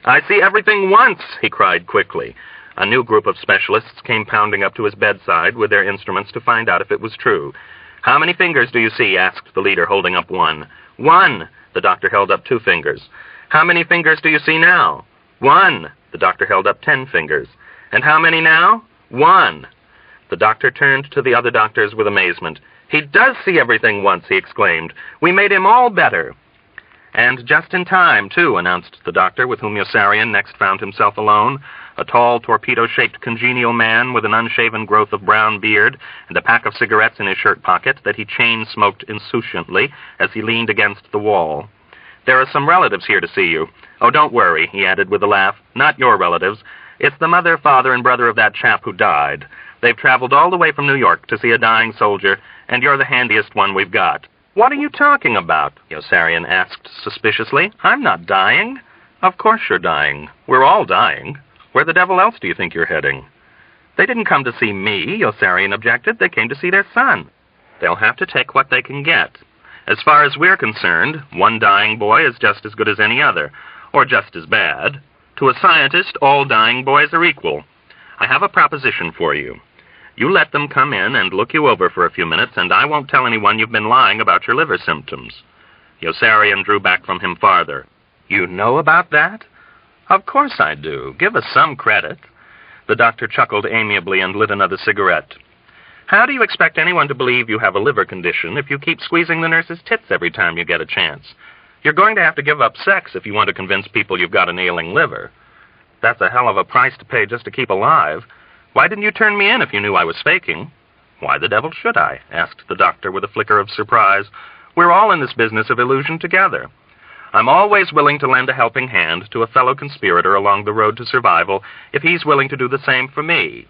"I see everything once!" he cried quickly. A new group of specialists came pounding up to his bedside with their instruments to find out if it was true. "How many fingers do you see?" asked the leader, holding up one. "One!" The doctor held up 2 fingers. "How many fingers do you see now?" "One!" The doctor held up 10 fingers. "And how many now?" "One!" The doctor turned to the other doctors with amazement. "He does see everything once!" he exclaimed. "We made him all better!" "And just in time, too," announced the doctor with whom Yossarian next found himself alone, a tall, torpedo-shaped congenial man with an unshaven growth of brown beard and a pack of cigarettes in his shirt pocket that he chain-smoked insouciantly as he leaned against the wall. "There are some relatives here to see you. Oh, don't worry," he added with a laugh. "Not your relatives. It's the mother, father, and brother of that chap who died. They've traveled all the way from New York to see a dying soldier, and you're the handiest one we've got." "What are you talking about?" Yossarian asked suspiciously. "I'm not dying." "Of course you're dying. We're all dying. Where the devil else do you think you're heading?" "They didn't come to see me," Yossarian objected. "They came to see their son." "They'll have to take what they can get. As far as we're concerned, one dying boy is just as good as any other, or just as bad. To a scientist, all dying boys are equal. I have a proposition for you. You let them come in and look you over for a few minutes, and I won't tell anyone you've been lying about your liver symptoms." Yossarian drew back from him farther. "You know about that?" "Of course I do. Give us some credit." The doctor chuckled amiably and lit another cigarette. "How do you expect anyone to believe you have a liver condition if you keep squeezing the nurse's tits every time you get a chance? You're going to have to give up sex if you want to convince people you've got an ailing liver. That's a hell of a price to pay just to keep alive. Why didn't you turn me in if you knew I was faking?" "Why the devil should I?" asked the doctor with a flicker of surprise. "We're all in this business of illusion together. I'm always willing to lend a helping hand to a fellow conspirator along the road to survival if he's willing to do the same for me.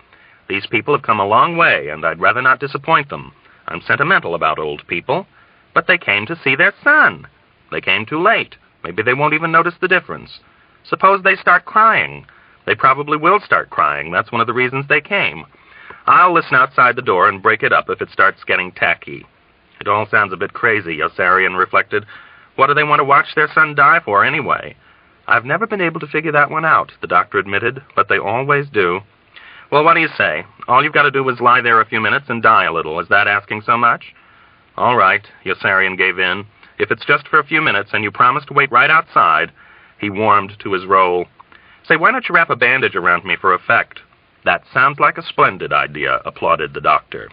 These people have come a long way, and I'd rather not disappoint them. I'm sentimental about old people. But they came to see their son. They came too late. Maybe they won't even notice the difference. Suppose they start crying. They probably will start crying. That's one of the reasons they came. I'll listen outside the door and break it up if it starts getting tacky." "It all sounds a bit crazy," Yossarian reflected. "What do they want to watch their son die for, anyway?" "I've never been able to figure that one out," the doctor admitted, "but they always do." "Well, what do you say? All you've got to do is lie there a few minutes and die a little. Is that asking so much?" "All right," Yossarian gave in. "If it's just for a few minutes and you promise to wait right outside." He warmed to his role. "Say, why don't you wrap a bandage around me for effect?" "That sounds like a splendid idea," applauded the doctor.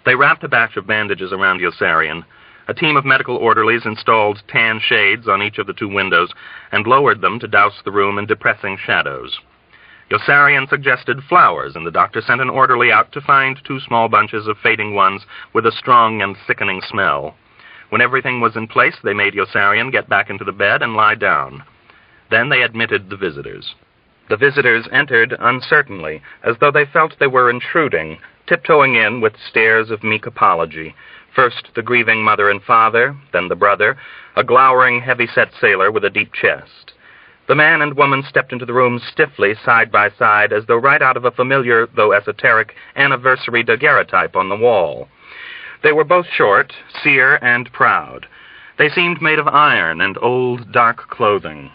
They wrapped a batch of bandages around Yossarian. A team of medical orderlies installed tan shades on each of the 2 windows and lowered them to douse the room in depressing shadows. Yossarian suggested flowers, and the doctor sent an orderly out to find 2 small bunches of fading ones with a strong and sickening smell. When everything was in place, they made Yossarian get back into the bed and lie down. Then they admitted the visitors. The visitors entered uncertainly, as though they felt they were intruding, tiptoeing in with stares of meek apology. First the grieving mother and father, then the brother, a glowering, heavy-set sailor with a deep chest. The man and woman stepped into the room stiffly, side by side, as though right out of a familiar, though esoteric, anniversary daguerreotype on the wall. They were both short, sere, and proud. They seemed made of iron and old, dark clothing.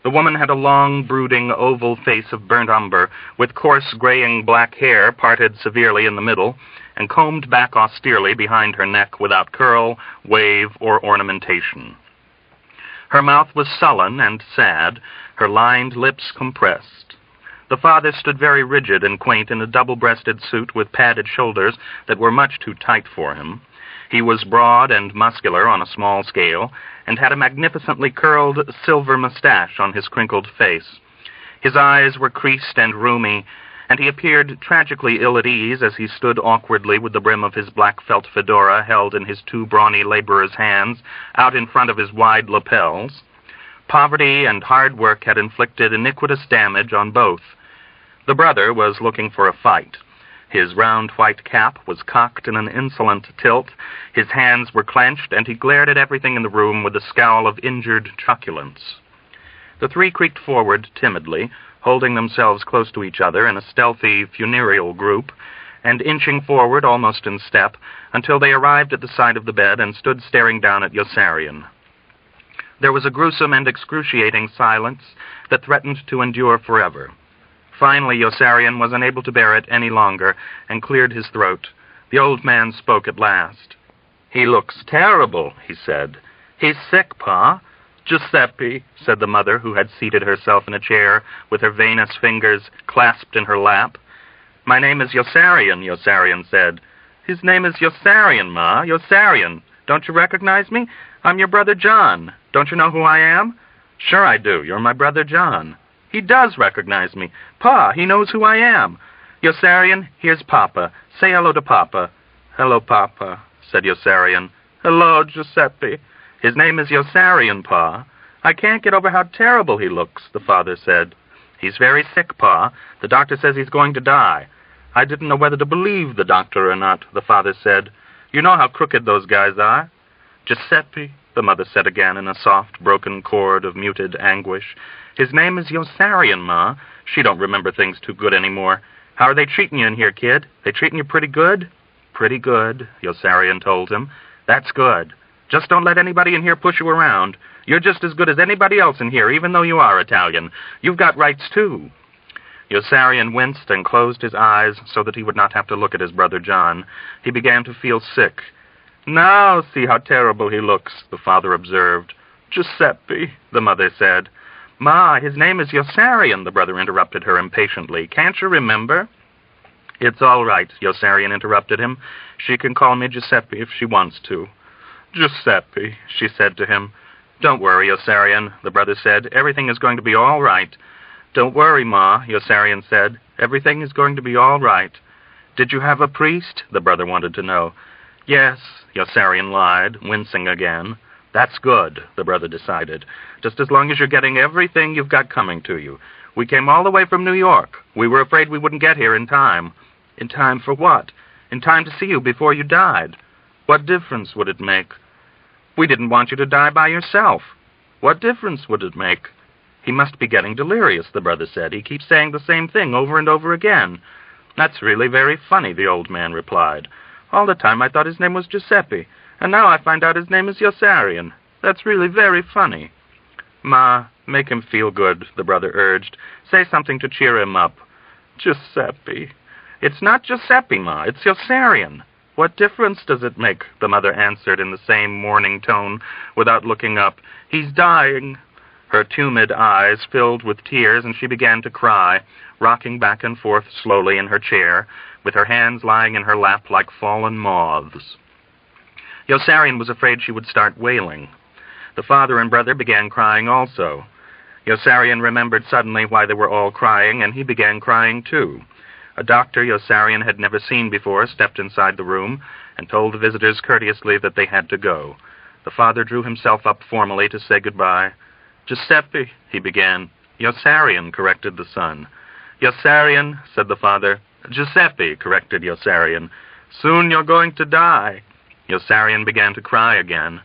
The woman had a long, brooding, oval face of burnt umber, with coarse, graying black hair parted severely in the middle, and combed back austerely behind her neck without curl, wave, or ornamentation. Her mouth was sullen and sad, her lined lips compressed. The father stood very rigid and quaint in a double-breasted suit with padded shoulders that were much too tight for him. He was broad and muscular on a small scale, and had a magnificently curled silver mustache on his crinkled face. His eyes were creased and rheumy, and he appeared tragically ill at ease as he stood awkwardly with the brim of his black felt fedora held in his 2 brawny laborer's hands out in front of his wide lapels. Poverty and hard work had inflicted iniquitous damage on both. The brother was looking for a fight. His round white cap was cocked in an insolent tilt, his hands were clenched, and he glared at everything in the room with a scowl of injured truculence. The 3 creaked forward timidly, holding themselves close to each other in a stealthy, funereal group, and inching forward almost in step until they arrived at the side of the bed and stood staring down at Yossarian. There was a gruesome and excruciating silence that threatened to endure forever. Finally, Yossarian was unable to bear it any longer and cleared his throat. The old man spoke at last. "He looks terrible," he said. "He's sick, Pa." "Giuseppe," said the mother, who had seated herself in a chair with her veinous fingers clasped in her lap. "My name is Yossarian," Yossarian said. "His name is Yossarian, Ma, Yossarian. Don't you recognize me? I'm your brother John. Don't you know who I am?" "Sure I do. You're my brother John." "He does recognize me. Pa, he knows who I am. Yossarian, here's Papa. Say hello to Papa." "Hello, Papa," said Yossarian. "Hello, Giuseppe. His name is Yossarian, Pa." "I can't get over how terrible he looks," the father said. "He's very sick, Pa. The doctor says he's going to die." "I didn't know whether to believe the doctor or not," the father said. "You know how crooked those guys are." "Giuseppe," the mother said again in a soft, broken chord of muted anguish. "His name is Yossarian, Ma." She don't remember things too good anymore. "How are they treating you in here, kid? They treating you pretty good?" "Pretty good," Yossarian told him. "That's good. Just don't let anybody in here push you around. You're just as good as anybody else in here, even though you are Italian. You've got rights, too." Yossarian winced and closed his eyes so that he would not have to look at his brother John. He began to feel sick. "Now see how terrible he looks," the father observed. "Giuseppe," the mother said. "Ma, his name is Yossarian," the brother interrupted her impatiently. "Can't you remember?" "It's all right," Yossarian interrupted him. "She can call me Giuseppe if she wants to." "Giuseppe," she said to him. "Don't worry, Yossarian," the brother said. "Everything is going to be all right." "Don't worry, Ma," Yossarian said. "Everything is going to be all right." "Did you have a priest?" the brother wanted to know. "Yes," Yossarian lied, wincing again. "That's good," the brother decided. "Just as long as you're getting everything you've got coming to you. We came all the way from New York. We were afraid we wouldn't get here in time." "In time for what?" "In time to see you before you died." "What difference would it make?" "We didn't want you to die by yourself." "What difference would it make?" "He must be getting delirious," the brother said. "He keeps saying the same thing over and over again." "That's really very funny," the old man replied. "All the time I thought his name was Giuseppe, and now I find out his name is Yossarian. That's really very funny." "Ma, make him feel good," the brother urged. "Say something to cheer him up." "Giuseppe." "It's not Giuseppe, Ma. It's Yossarian." "What difference does it make?" the mother answered in the same mourning tone without looking up. "He's dying." Her tumid eyes filled with tears, and she began to cry, rocking back and forth slowly in her chair, with her hands lying in her lap like fallen moths. Yossarian was afraid she would start wailing. The father and brother began crying also. Yossarian remembered suddenly why they were all crying, and he began crying too. A doctor Yossarian had never seen before stepped inside the room and told the visitors courteously that they had to go. The father drew himself up formally to say goodbye. "Giuseppe," he began. "Yossarian," corrected the son. "Yossarian," said the father. "Giuseppe," corrected Yossarian. "Soon you're going to die." Yossarian began to cry again.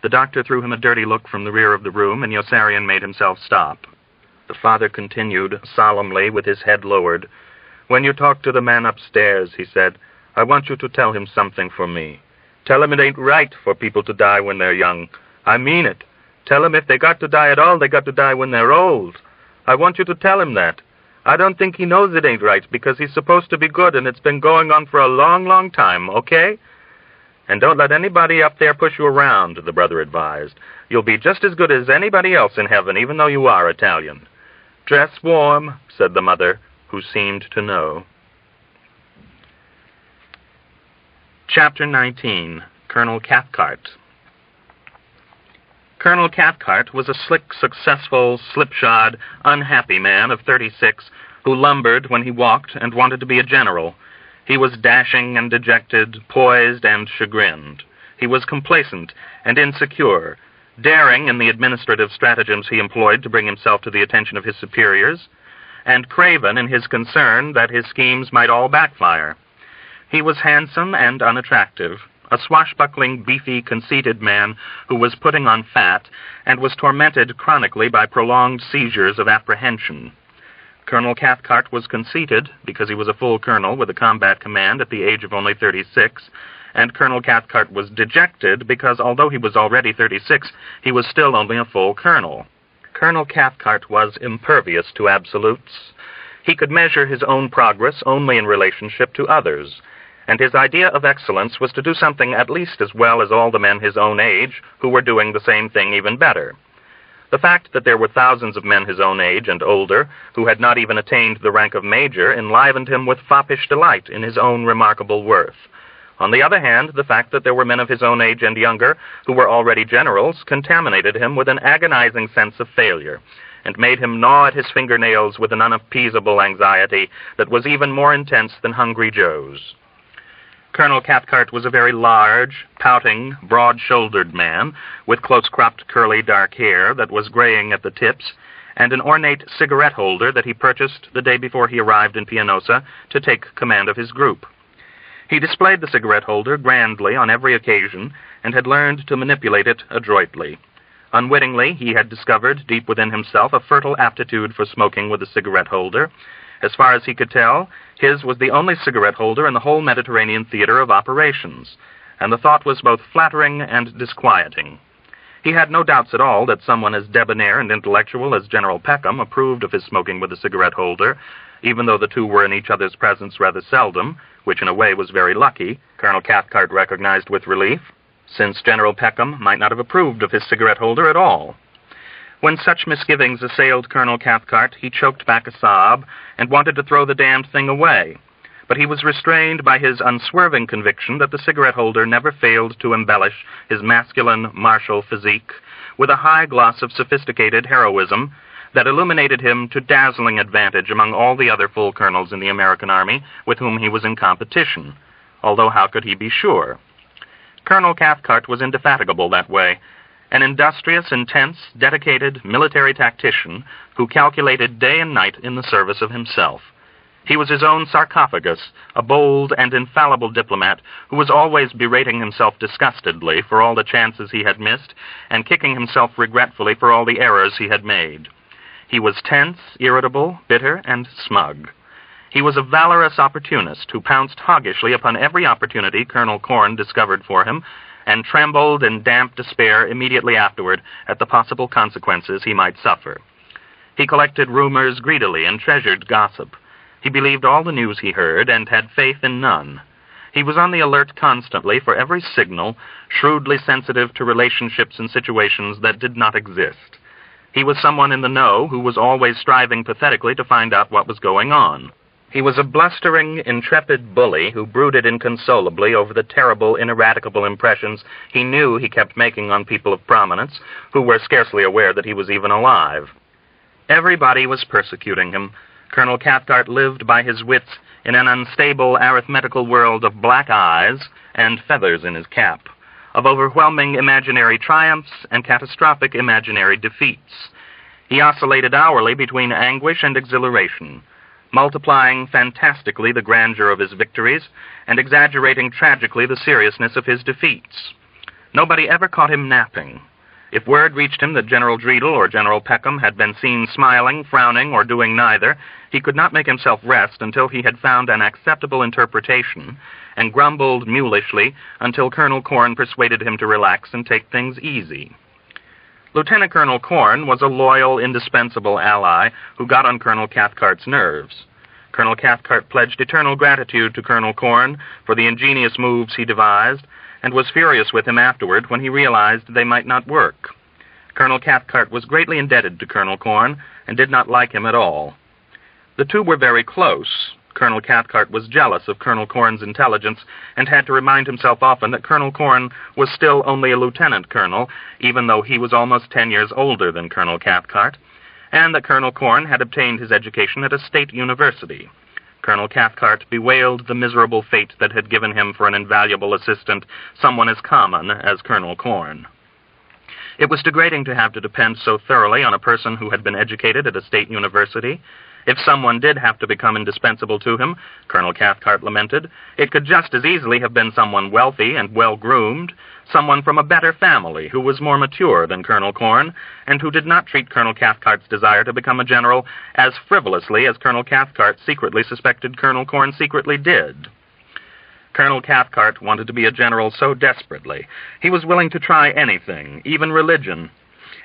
The doctor threw him a dirty look from the rear of the room, and Yossarian made himself stop. The father continued, solemnly, with his head lowered. "When you talk to the man upstairs," he said, "I want you to tell him something for me. Tell him it ain't right for people to die when they're young. I mean it. Tell him if they got to die at all, they got to die when they're old. I want you to tell him that. I don't think he knows it ain't right, because he's supposed to be good, and it's been going on for a long, long time, okay? And don't let anybody up there push you around," the brother advised. "You'll be just as good as anybody else in heaven, even though you are Italian." "Dress warm," said the mother, who seemed to know. Chapter 19. Colonel Cathcart. Colonel Cathcart was a slick, successful, slipshod, unhappy man of 36 who lumbered when he walked and wanted to be a general. He was dashing and dejected, poised and chagrined. He was complacent and insecure, daring in the administrative stratagems he employed to bring himself to the attention of his superiors, and craven in his concern that his schemes might all backfire. He was handsome and unattractive, a swashbuckling, beefy, conceited man who was putting on fat and was tormented chronically by prolonged seizures of apprehension. Colonel Cathcart was conceited because he was a full colonel with a combat command at the age of only 36, and Colonel Cathcart was dejected because, although he was already 36, he was still only a full colonel. Colonel Cathcart was impervious to absolutes. He could measure his own progress only in relationship to others, and his idea of excellence was to do something at least as well as all the men his own age who were doing the same thing even better. The fact that there were thousands of men his own age and older who had not even attained the rank of major enlivened him with foppish delight in his own remarkable worth. On the other hand, the fact that there were men of his own age and younger who were already generals contaminated him with an agonizing sense of failure, and made him gnaw at his fingernails with an unappeasable anxiety that was even more intense than Hungry Joe's. Colonel Cathcart was a very large, pouting, broad-shouldered man, with close-cropped, curly, dark hair that was graying at the tips, and an ornate cigarette holder that he purchased the day before he arrived in Pianosa to take command of his group. He displayed the cigarette holder grandly on every occasion, and had learned to manipulate it adroitly. Unwittingly, he had discovered, deep within himself, a fertile aptitude for smoking with a cigarette holder. As far as he could tell, his was the only cigarette holder in the whole Mediterranean theater of operations, and the thought was both flattering and disquieting. He had no doubts at all that someone as debonair and intellectual as General Peckham approved of his smoking with a cigarette holder, even though the two were in each other's presence rather seldom, which in a way was very lucky, Colonel Cathcart recognized with relief, since General Peckham might not have approved of his cigarette holder at all. When such misgivings assailed Colonel Cathcart, he choked back a sob and wanted to throw the damned thing away. But he was restrained by his unswerving conviction that the cigarette holder never failed to embellish his masculine, martial physique with a high gloss of sophisticated heroism that illuminated him to dazzling advantage among all the other full colonels in the American Army with whom he was in competition, although how could he be sure? Colonel Cathcart was indefatigable that way, an industrious, intense, dedicated military tactician who calculated day and night in the service of himself. He was his own sarcophagus, a bold and infallible diplomat who was always berating himself disgustedly for all the chances he had missed and kicking himself regretfully for all the errors he had made. He was tense, irritable, bitter, and smug. He was a valorous opportunist who pounced hoggishly upon every opportunity Colonel Corn discovered for him and trembled in damp despair immediately afterward at the possible consequences he might suffer. He collected rumors greedily and treasured gossip. He believed all the news he heard and had faith in none. He was on the alert constantly for every signal, shrewdly sensitive to relationships and situations that did not exist. He was someone in the know who was always striving pathetically to find out what was going on. He was a blustering, intrepid bully who brooded inconsolably over the terrible, ineradicable impressions he knew he kept making on people of prominence, who were scarcely aware that he was even alive. Everybody was persecuting him. Colonel Cathcart lived by his wits in an unstable arithmetical world of black eyes and feathers in his cap, of overwhelming imaginary triumphs and catastrophic imaginary defeats. He oscillated hourly between anguish and exhilaration, multiplying fantastically the grandeur of his victories and exaggerating tragically the seriousness of his defeats. Nobody ever caught him napping. If word reached him that General Dreedel or General Peckham had been seen smiling, frowning, or doing neither, he could not make himself rest until he had found an acceptable interpretation, and grumbled mulishly until Colonel Corn persuaded him to relax and take things easy. Lieutenant Colonel Corn was a loyal, indispensable ally who got on Colonel Cathcart's nerves. Colonel Cathcart pledged eternal gratitude to Colonel Corn for the ingenious moves he devised, and was furious with him afterward when he realized they might not work. Colonel Cathcart was greatly indebted to Colonel Corn and did not like him at all. The two were very close. Colonel Cathcart was jealous of Colonel Corn's intelligence and had to remind himself often that Colonel Corn was still only a lieutenant colonel, even though he was almost 10 years older than Colonel Cathcart, and that Colonel Corn had obtained his education at a state university. Colonel Cathcart bewailed the miserable fate that had given him for an invaluable assistant someone as common as Colonel Corn. It was degrading to have to depend so thoroughly on a person who had been educated at a state university. If someone did have to become indispensable to him, Colonel Cathcart lamented, it could just as easily have been someone wealthy and well-groomed, someone from a better family who was more mature than Colonel Corn, and who did not treat Colonel Cathcart's desire to become a general as frivolously as Colonel Cathcart secretly suspected Colonel Corn secretly did. Colonel Cathcart wanted to be a general so desperately. He was willing to try anything, even religion.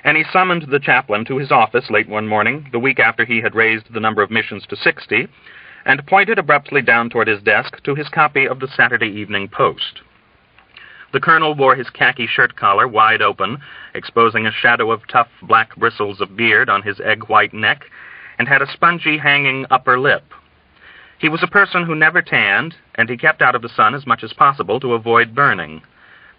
And he summoned the chaplain to his office late one morning, the week after he had raised the number of missions to 60, and pointed abruptly down toward his desk to his copy of the Saturday Evening Post. The colonel wore his khaki shirt collar wide open, exposing a shadow of tough black bristles of beard on his egg-white neck, and had a spongy hanging upper lip. He was a person who never tanned, and he kept out of the sun as much as possible to avoid burning.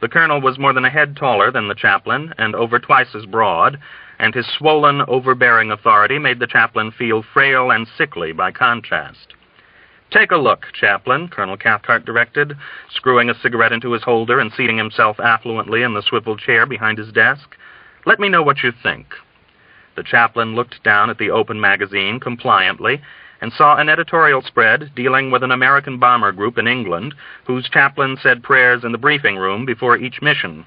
The colonel was more than a head taller than the chaplain, and over twice as broad, and his swollen, overbearing authority made the chaplain feel frail and sickly by contrast. "Take a look, chaplain," Colonel Cathcart directed, screwing a cigarette into his holder and seating himself affluently in the swivel chair behind his desk. "Let me know what you think." The chaplain looked down at the open magazine compliantly, and saw an editorial spread dealing with an American bomber group in England whose chaplain said prayers in the briefing room before each mission.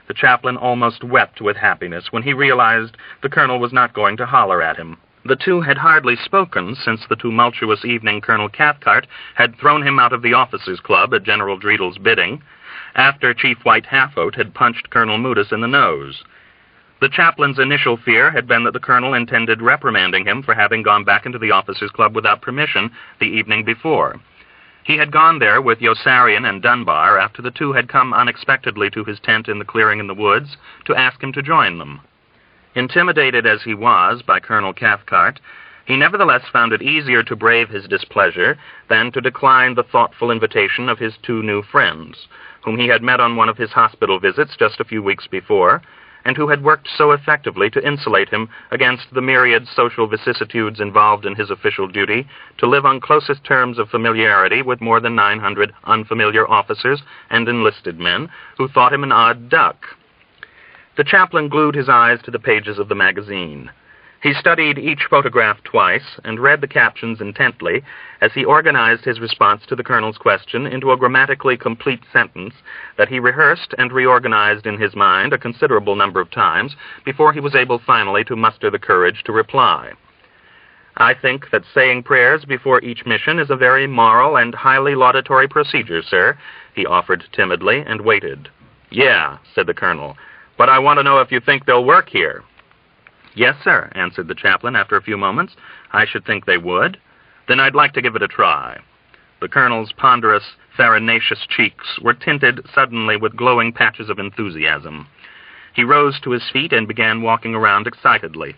The chaplain almost wept with happiness when he realized the colonel was not going to holler at him. The two had hardly spoken since the tumultuous evening Colonel Cathcart had thrown him out of the officers' club at General Dreedel's bidding, after Chief White Halfoat had punched Colonel Moodus in the nose. The chaplain's initial fear had been that the colonel intended reprimanding him for having gone back into the officers' club without permission the evening before. He had gone there with Yossarian and Dunbar after the two had come unexpectedly to his tent in the clearing in the woods to ask him to join them. Intimidated as he was by Colonel Cathcart, he nevertheless found it easier to brave his displeasure than to decline the thoughtful invitation of his two new friends, whom he had met on one of his hospital visits just a few weeks before, and who had worked so effectively to insulate him against the myriad social vicissitudes involved in his official duty to live on closest terms of familiarity with more than 900 unfamiliar officers and enlisted men who thought him an odd duck. The chaplain glued his eyes to the pages of the magazine. He studied each photograph twice and read the captions intently as he organized his response to the colonel's question into a grammatically complete sentence that he rehearsed and reorganized in his mind a considerable number of times before he was able finally to muster the courage to reply. "I think that saying prayers before each mission is a very moral and highly laudatory procedure, sir," he offered timidly, and waited. "Yeah," said the colonel, "but I want to know if you think they'll work here." "Yes, sir," answered the chaplain after a few moments. "I should think they would." "Then I'd like to give it a try." The colonel's ponderous, farinaceous cheeks were tinted suddenly with glowing patches of enthusiasm. He rose to his feet and began walking around excitedly.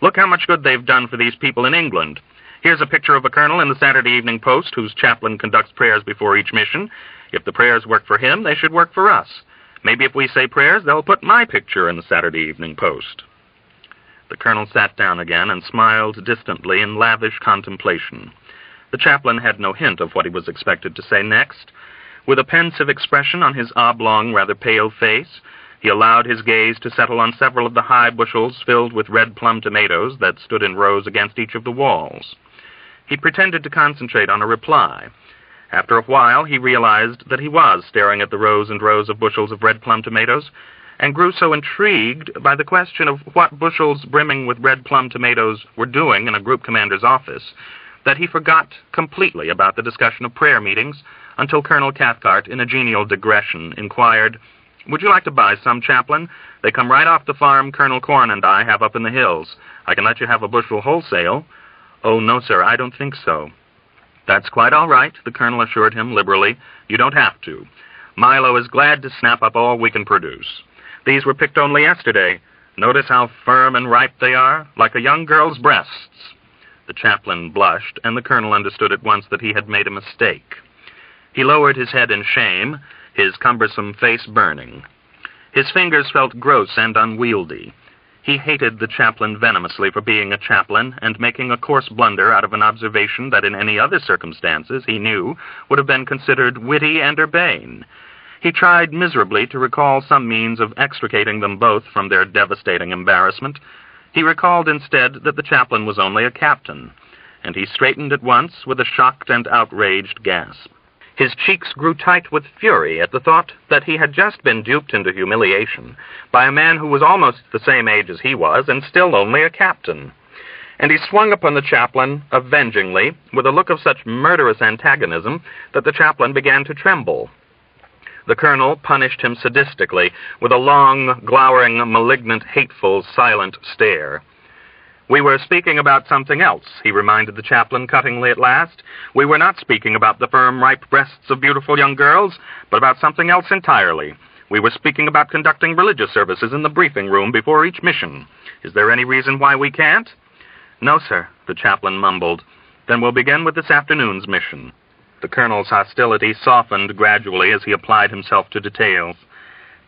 "Look how much good they've done for these people in England. Here's a picture of a colonel in the Saturday Evening Post whose chaplain conducts prayers before each mission. If the prayers work for him, they should work for us. Maybe if we say prayers, they'll put my picture in the Saturday Evening Post." The colonel sat down again and smiled distantly in lavish contemplation. The chaplain had no hint of what he was expected to say next. With a pensive expression on his oblong, rather pale face, he allowed his gaze to settle on several of the high bushels filled with red plum tomatoes that stood in rows against each of the walls. He pretended to concentrate on a reply. After a while, he realized that he was staring at the rows and rows of bushels of red plum tomatoes, and grew so intrigued by the question of what bushels brimming with red plum tomatoes were doing in a group commander's office that he forgot completely about the discussion of prayer meetings until Colonel Cathcart, in a genial digression, inquired, "Would you like to buy some, Chaplain? They come right off the farm Colonel Corn and I have up in the hills. I can let you have a bushel wholesale." "Oh, no, sir, I don't think so." "That's quite all right," the colonel assured him liberally. "You don't have to. Milo is glad to snap up all we can produce. These were picked only yesterday. Notice how firm and ripe they are, like a young girl's breasts." The chaplain blushed, and the colonel understood at once that he had made a mistake. He lowered his head in shame, his cumbersome face burning. His fingers felt gross and unwieldy. He hated the chaplain venomously for being a chaplain and making a coarse blunder out of an observation that in any other circumstances, he knew, would have been considered witty and urbane. He tried miserably to recall some means of extricating them both from their devastating embarrassment. He recalled instead that the chaplain was only a captain, and he straightened at once with a shocked and outraged gasp. His cheeks grew tight with fury at the thought that he had just been duped into humiliation by a man who was almost the same age as he was and still only a captain. And he swung upon the chaplain avengingly with a look of such murderous antagonism that the chaplain began to tremble. The colonel punished him sadistically with a long, glowering, malignant, hateful, silent stare. "We were speaking about something else," he reminded the chaplain cuttingly at last. "We were not speaking about the firm, ripe breasts of beautiful young girls, but about something else entirely. We were speaking about conducting religious services in the briefing room before each mission. Is there any reason why we can't?" "No, sir," the chaplain mumbled. "Then we'll begin with this afternoon's mission." The colonel's hostility softened gradually as he applied himself to details.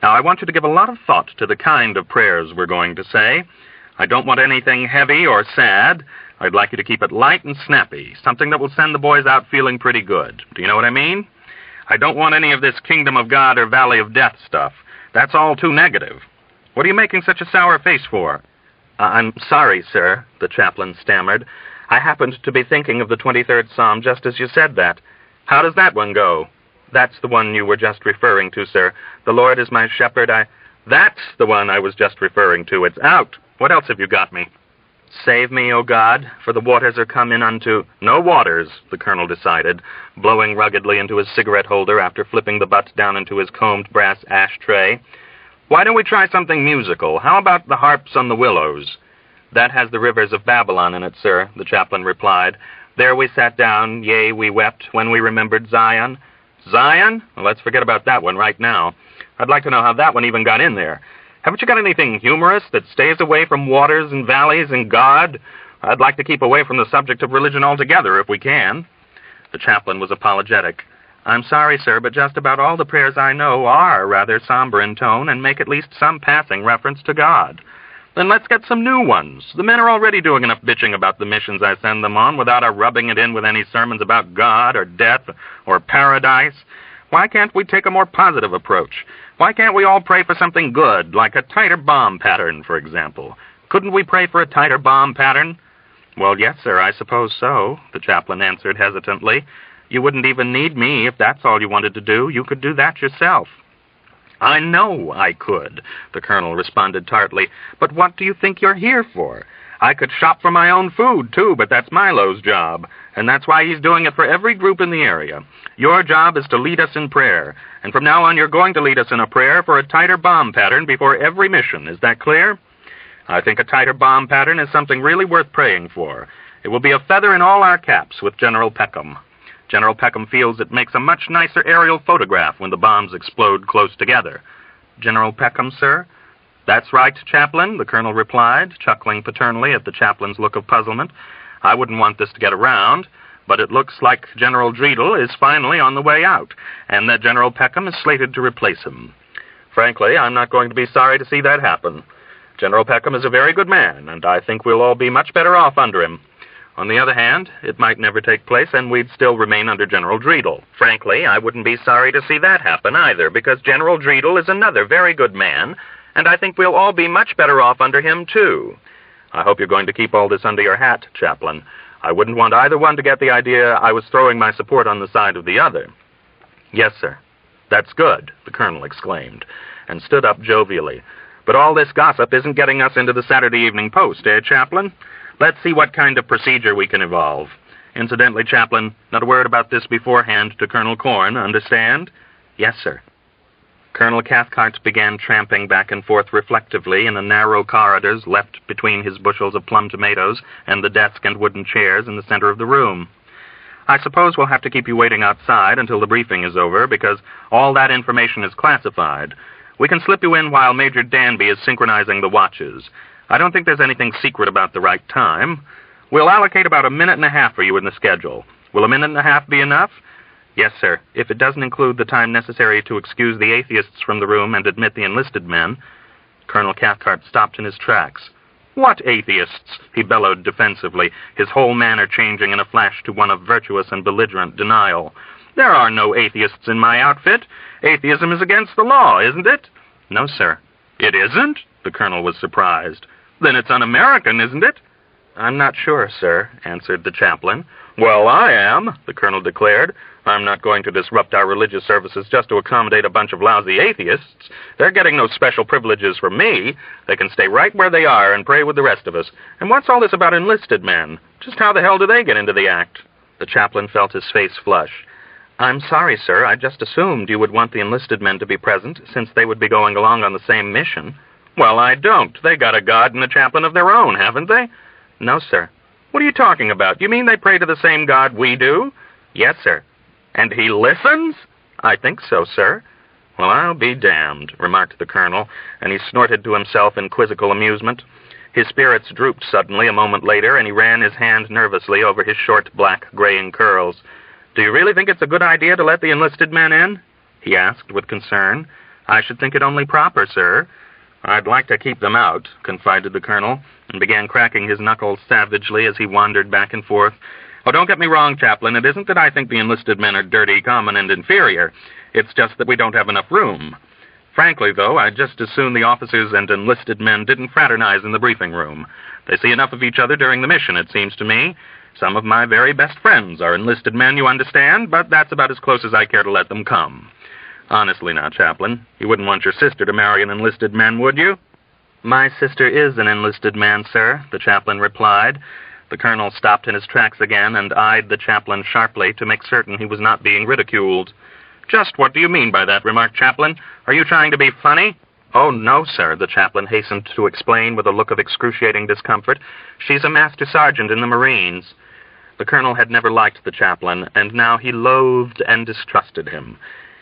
"Now, I want you to give a lot of thought to the kind of prayers we're going to say. I don't want anything heavy or sad. I'd like you to keep it light and snappy, something that will send the boys out feeling pretty good. Do you know what I mean? I don't want any of this Kingdom of God or Valley of Death stuff. That's all too negative. What are you making such a sour face for?" "I'm sorry, sir," the chaplain stammered. "I happened to be thinking of the 23rd Psalm just as you said that." "How does that one go?" "That's the one you were just referring to, sir. The Lord is my shepherd, That's the one I was just referring to. It's out. What else have you got me?" "Save me, O God, for the waters are come in unto—" "No waters," the colonel decided, blowing ruggedly into his cigarette holder after flipping the butt down into his combed brass ashtray. "Why don't we try something musical? How about the harps on the willows?" "That has the rivers of Babylon in it, sir," the chaplain replied. "There we sat down, yea, we wept, when we remembered Zion." "Zion? Well, let's forget about that one right now. I'd like to know how that one even got in there. Haven't you got anything humorous that stays away from waters and valleys and God? I'd like to keep away from the subject of religion altogether, if we can." The chaplain was apologetic. "I'm sorry, sir, but just about all the prayers I know are rather somber in tone and make at least some passing reference to God." "Then let's get some new ones. The men are already doing enough bitching about the missions I send them on without our rubbing it in with any sermons about God or death or paradise. Why can't we take a more positive approach? Why can't we all pray for something good, like a tighter bomb pattern, for example? Couldn't we pray for a tighter bomb pattern?" "Well, yes, sir, I suppose so," the chaplain answered hesitantly. "You wouldn't even need me if that's all you wanted to do. You could do that yourself." "I know I could," the colonel responded tartly. "But what do you think you're here for? I could shop for my own food, too, but that's Milo's job, and that's why he's doing it for every group in the area. Your job is to lead us in prayer, and from now on you're going to lead us in a prayer for a tighter bomb pattern before every mission. Is that clear? I think a tighter bomb pattern is something really worth praying for. It will be a feather in all our caps with General Peckham. General Peckham feels it makes a much nicer aerial photograph when the bombs explode close together." "General Peckham, sir?" "That's right, Chaplain," the colonel replied, chuckling paternally at the chaplain's look of puzzlement. I wouldn't want this to get around, but it looks like General Dreedel is finally on the way out, and that General Peckham is slated to replace him. Frankly, I'm not going to be sorry to see that happen. General Peckham is a very good man, and I think we'll all be much better off under him. On the other hand, it might never take place, and we'd still remain under General Dreedel. Frankly, I wouldn't be sorry to see that happen either, because General Dreedel is another very good man, and I think we'll all be much better off under him, too. I hope you're going to keep all this under your hat, Chaplain. I wouldn't want either one to get the idea I was throwing my support on the side of the other. Yes, sir. That's good, the Colonel exclaimed, and stood up jovially. But all this gossip isn't getting us into the Saturday Evening Post, Chaplain? Let's see what kind of procedure we can evolve. Incidentally, Chaplain, not a word about this beforehand to Colonel Corn, understand? Yes, sir. Colonel Cathcart began tramping back and forth reflectively in the narrow corridors left between his bushels of plum tomatoes and the desk and wooden chairs in the center of the room. I suppose we'll have to keep you waiting outside until the briefing is over, because all that information is classified. We can slip you in while Major Danby is synchronizing the watches. I don't think there's anything secret about the right time. We'll allocate about a minute and a half for you in the schedule. Will a minute and a half be enough? Yes, sir, if it doesn't include the time necessary to excuse the atheists from the room and admit the enlisted men. Colonel Cathcart stopped in his tracks. What atheists? He bellowed defensively, his whole manner changing in a flash to one of virtuous and belligerent denial. There are no atheists in my outfit. Atheism is against the law, isn't it? No, sir. It isn't? The Colonel was surprised. Then it's un-American, isn't it? I'm not sure, sir, answered the chaplain. Well, I am, the Colonel declared. I'm not going to disrupt our religious services just to accommodate a bunch of lousy atheists. They're getting no special privileges from me. They can stay right where they are and pray with the rest of us. And what's all this about enlisted men? Just how the hell do they get into the act? The chaplain felt his face flush. I'm sorry, sir. I just assumed you would want the enlisted men to be present, since they would be going along on the same mission. Well, I don't. They got a god and a chaplain of their own, haven't they? No, sir. What are you talking about? You mean they pray to the same God we do? Yes, sir. And he listens? I think so, sir. Well, I'll be damned, remarked the Colonel, and he snorted to himself in quizzical amusement. His spirits drooped suddenly a moment later, and he ran his hand nervously over his short, black, graying curls. Do you really think it's a good idea to let the enlisted men in? He asked with concern. I should think it only proper, sir. I'd like to keep them out, confided the Colonel, and began cracking his knuckles savagely as he wandered back and forth. Oh, don't get me wrong, Chaplain. It isn't that I think the enlisted men are dirty, common, and inferior. It's just that we don't have enough room. Frankly, though, I'd just as soon the officers and enlisted men didn't fraternize in the briefing room. They see enough of each other during the mission, it seems to me. Some of my very best friends are enlisted men, you understand, but that's about as close as I care to let them come. Honestly now, Chaplain, you wouldn't want your sister to marry an enlisted man, would you? My sister is an enlisted man, sir, the chaplain replied. The Colonel stopped in his tracks again and eyed the chaplain sharply to make certain he was not being ridiculed. Just what do you mean by that, remarked Chaplain. Are you trying to be funny? Oh, no, sir, the chaplain hastened to explain with a look of excruciating discomfort. She's a master sergeant in the Marines. The Colonel had never liked the chaplain, and now he loathed and distrusted him.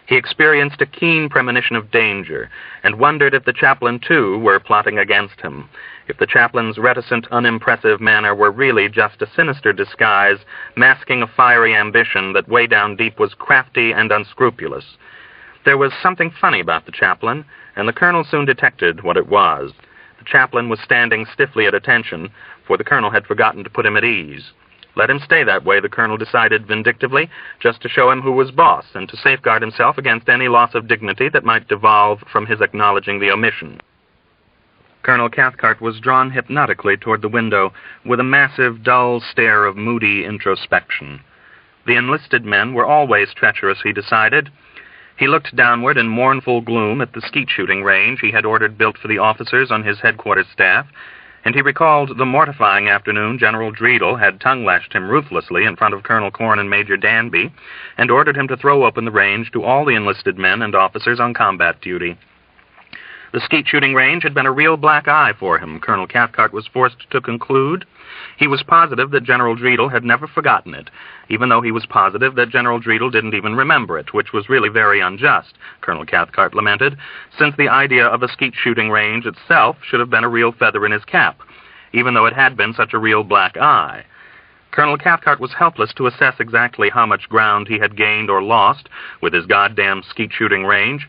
He experienced a keen premonition of danger, and wondered if the chaplain, too, were plotting against him, if the chaplain's reticent, unimpressive manner were really just a sinister disguise, masking a fiery ambition that way down deep was crafty and unscrupulous. There was something funny about the chaplain, and the Colonel soon detected what it was. The chaplain was standing stiffly at attention, for the Colonel had forgotten to put him at ease. Let him stay that way, the Colonel decided vindictively, just to show him who was boss, and to safeguard himself against any loss of dignity that might devolve from his acknowledging the omission. Colonel Cathcart was drawn hypnotically toward the window, with a massive, dull stare of moody introspection. The enlisted men were always treacherous, he decided. He looked downward in mournful gloom at the skeet-shooting range he had ordered built for the officers on his headquarters staff, and he recalled the mortifying afternoon General Dreedel had tongue-lashed him ruthlessly in front of Colonel Corn and Major Danby, and ordered him to throw open the range to all the enlisted men and officers on combat duty. The skeet-shooting range had been a real black eye for him, Colonel Cathcart was forced to conclude. He was positive that General Dreedel had never forgotten it, even though he was positive that General Dreedel didn't even remember it, which was really very unjust, Colonel Cathcart lamented, since the idea of a skeet-shooting range itself should have been a real feather in his cap, even though it had been such a real black eye. Colonel Cathcart was helpless to assess exactly how much ground he had gained or lost with his goddamn skeet-shooting range,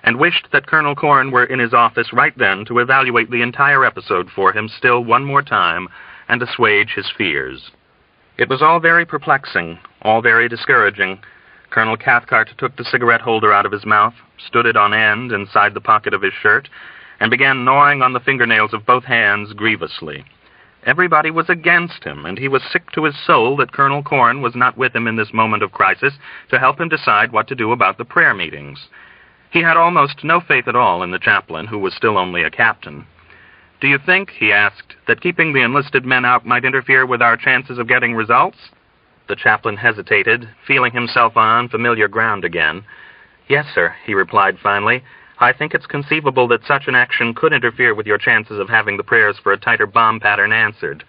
and wished that Colonel Corn were in his office right then to evaluate the entire episode for him still one more time and assuage his fears. It was all very perplexing, all very discouraging. Colonel Cathcart took the cigarette holder out of his mouth, stood it on end inside the pocket of his shirt, and began gnawing on the fingernails of both hands grievously. Everybody was against him, and he was sick to his soul that Colonel Corn was not with him in this moment of crisis to help him decide what to do about the prayer meetings. He had almost no faith at all in the chaplain, who was still only a captain. "Do you think," he asked, "that keeping the enlisted men out might interfere with our chances of getting results?" The chaplain hesitated, feeling himself on unfamiliar ground again. "Yes, sir," he replied finally. "I think it's conceivable that such an action could interfere with your chances of having the prayers for a tighter bomb pattern answered."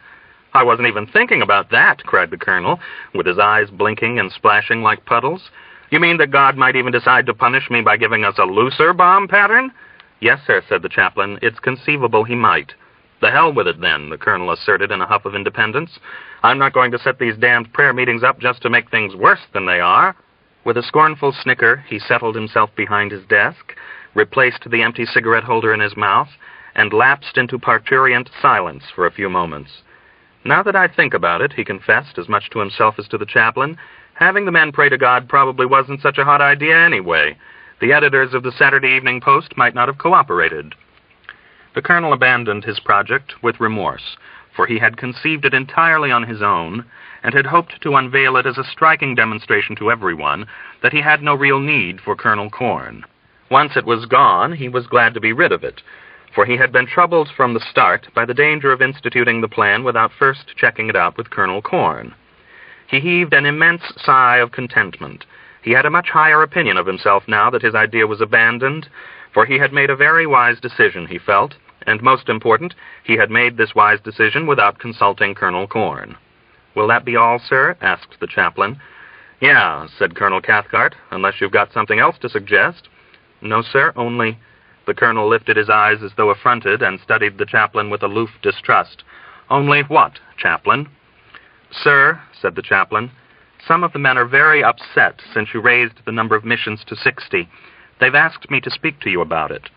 "I wasn't even thinking about that," cried the colonel, with his eyes blinking and splashing like puddles. "You mean that God might even decide to punish me by giving us a looser bomb pattern?" "Yes, sir," said the chaplain. "It's conceivable he might." "The hell with it, then," the colonel asserted in a huff of independence. "I'm not going to set these damned prayer meetings up just to make things worse than they are." With a scornful snicker, he settled himself behind his desk, replaced the empty cigarette holder in his mouth, and lapsed into parturient silence for a few moments. "Now that I think about it," he confessed, as much to himself as to the chaplain, "having the men pray to God probably wasn't such a hot idea anyway. The editors of the Saturday Evening Post might not have cooperated." The colonel abandoned his project with remorse, for he had conceived it entirely on his own, and had hoped to unveil it as a striking demonstration to everyone that he had no real need for Colonel Corn. Once it was gone, he was glad to be rid of it, for he had been troubled from the start by the danger of instituting the plan without first checking it out with Colonel Corn. He heaved an immense sigh of contentment. He had a much higher opinion of himself now that his idea was abandoned, for he had made a very wise decision, he felt, and most important, he had made this wise decision without consulting Colonel Corn. "Will that be all, sir?" asked the chaplain. "Yeah," said Colonel Cathcart, "unless you've got something else to suggest." "No, sir, only—" The colonel lifted his eyes as though affronted and studied the chaplain with aloof distrust. "Only what, chaplain?" "Sir," said the chaplain, "some of the men are very upset since you raised the number of missions to 60. They've asked me to speak to you about it."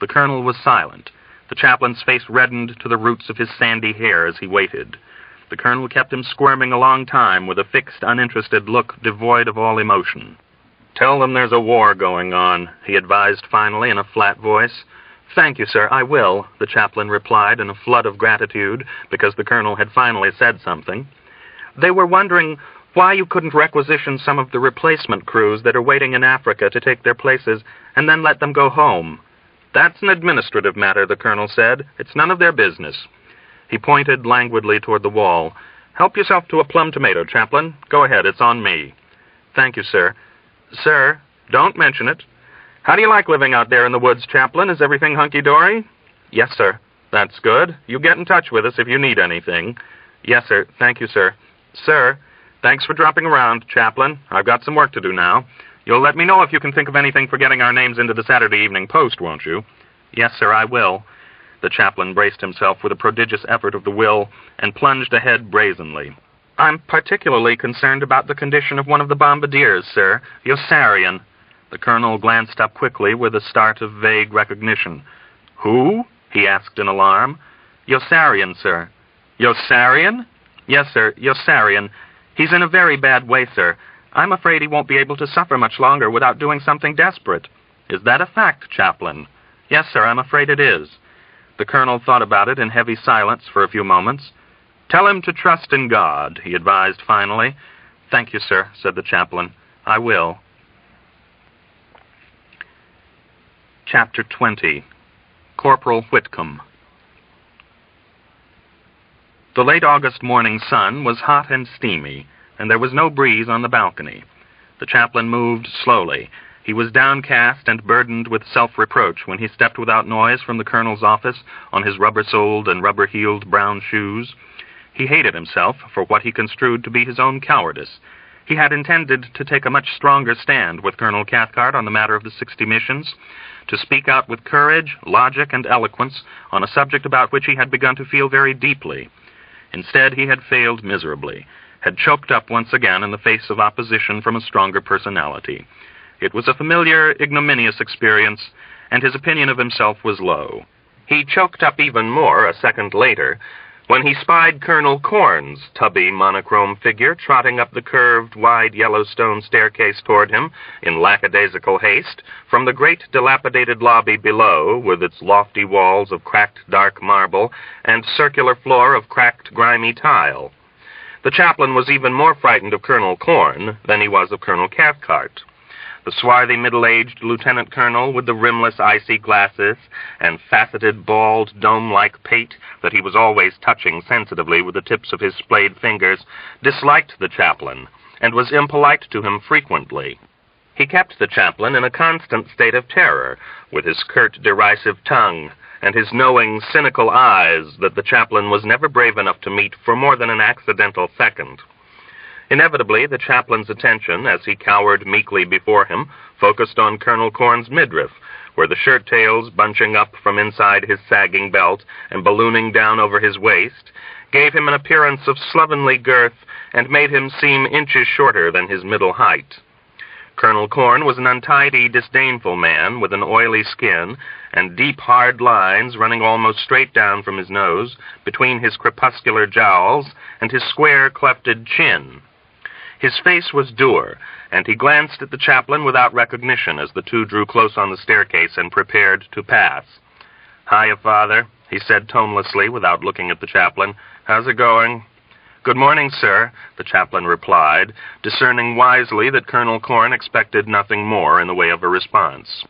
The colonel was silent. The chaplain's face reddened to the roots of his sandy hair as he waited. The colonel kept him squirming a long time with a fixed, uninterested look devoid of all emotion. "Tell them there's a war going on," he advised finally in a flat voice. "Thank you, sir, I will," the chaplain replied in a flood of gratitude because the colonel had finally said something. "They were wondering why you couldn't requisition some of the replacement crews that are waiting in Africa to take their places and then let them go home." "That's an administrative matter," the colonel said. "It's none of their business." He pointed languidly toward the wall. "Help yourself to a plum tomato, chaplain. Go ahead, it's on me." "Thank you, sir." "Sir, don't mention it. How do you like living out there in the woods, chaplain? Is everything hunky-dory?" "Yes, sir." "That's good. You get in touch with us if you need anything." "Yes, sir. Thank you, sir." "Sir, thanks for dropping around, chaplain. I've got some work to do now. You'll let me know if you can think of anything for getting our names into the Saturday Evening Post, won't you?" "Yes, sir, I will." The chaplain braced himself with a prodigious effort of the will and plunged ahead brazenly. "I'm particularly concerned about the condition of one of the bombardiers, sir, Yossarian." The colonel glanced up quickly with a start of vague recognition. "Who?" he asked in alarm. "Yossarian, sir." "Yossarian?" "Yes, sir, Yossarian. He's in a very bad way, sir. I'm afraid he won't be able to suffer much longer without doing something desperate." "Is that a fact, chaplain?" "Yes, sir, I'm afraid it is." The colonel thought about it in heavy silence for a few moments. "Tell him to trust in God," he advised finally. "Thank you, sir," said the chaplain. "I will." Chapter 20. Corporal Whitcomb. The late August morning sun was hot and steamy, and there was no breeze on the balcony. The chaplain moved slowly. He was downcast and burdened with self-reproach when he stepped without noise from the colonel's office on his rubber-soled and rubber-heeled brown shoes. He hated himself for what he construed to be his own cowardice. He had intended to take a much stronger stand with Colonel Cathcart on the matter of the 60 missions, to speak out with courage, logic, and eloquence on a subject about which he had begun to feel very deeply. Instead, he had failed miserably, had choked up once again in the face of opposition from a stronger personality. It was a familiar, ignominious experience, and his opinion of himself was low. He choked up even more a second later, when he spied Colonel Corn's tubby, monochrome figure trotting up the curved, wide Yellowstone staircase toward him in lackadaisical haste from the great dilapidated lobby below, with its lofty walls of cracked dark marble and circular floor of cracked grimy tile. The chaplain was even more frightened of Colonel Corn than he was of Colonel Cathcart. The swarthy, middle-aged lieutenant colonel with the rimless, icy glasses and faceted, bald, dome-like pate that he was always touching sensitively with the tips of his splayed fingers disliked the chaplain and was impolite to him frequently. He kept the chaplain in a constant state of terror, with his curt, derisive tongue and his knowing, cynical eyes that the chaplain was never brave enough to meet for more than an accidental second. Inevitably, the chaplain's attention, as he cowered meekly before him, focused on Colonel Corn's midriff, where the shirt tails, bunching up from inside his sagging belt and ballooning down over his waist, gave him an appearance of slovenly girth and made him seem inches shorter than his middle height. Colonel Corn was an untidy, disdainful man with an oily skin and deep, hard lines running almost straight down from his nose, between his crepuscular jowls and his square, clefted chin. His face was dour, and he glanced at the chaplain without recognition as the two drew close on the staircase and prepared to pass. "Hiya, Father," he said tonelessly without looking at the chaplain. "How's it going?" "Good morning, sir," the chaplain replied, discerning wisely that Colonel Corn expected nothing more in the way of a response.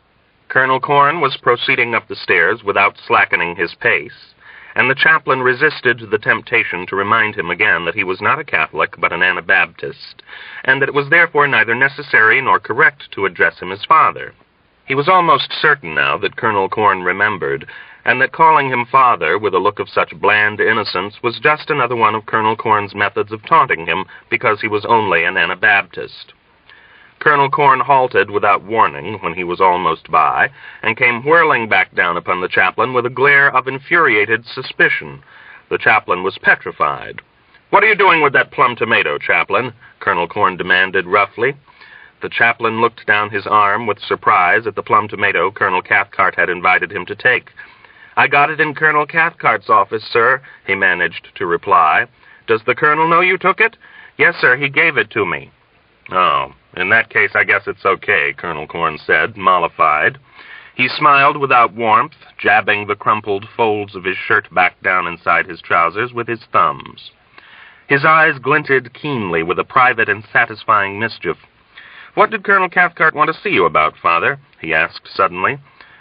Colonel Corn was proceeding up the stairs without slackening his pace, and the chaplain resisted the temptation to remind him again that he was not a Catholic but an Anabaptist, and that it was therefore neither necessary nor correct to address him as father. He was almost certain now that Colonel Corn remembered, and that calling him father with a look of such bland innocence was just another one of Colonel Corn's methods of taunting him because he was only an Anabaptist. Colonel Corn halted without warning when he was almost by, and came whirling back down upon the chaplain with a glare of infuriated suspicion. The chaplain was petrified. "What are you doing with that plum tomato, chaplain?" Colonel Corn demanded roughly. The chaplain looked down his arm with surprise at the plum tomato Colonel Cathcart had invited him to take. "I got it in Colonel Cathcart's office, sir," he managed to reply. "Does the colonel know you took it?" "Yes, sir, he gave it to me." "Oh, in that case, I guess it's okay," Colonel Corn said, mollified. He smiled without warmth, jabbing the crumpled folds of his shirt back down inside his trousers with his thumbs. His eyes glinted keenly with a private and satisfying mischief. "What did Colonel Cathcart want to see you about, Father?" he asked suddenly.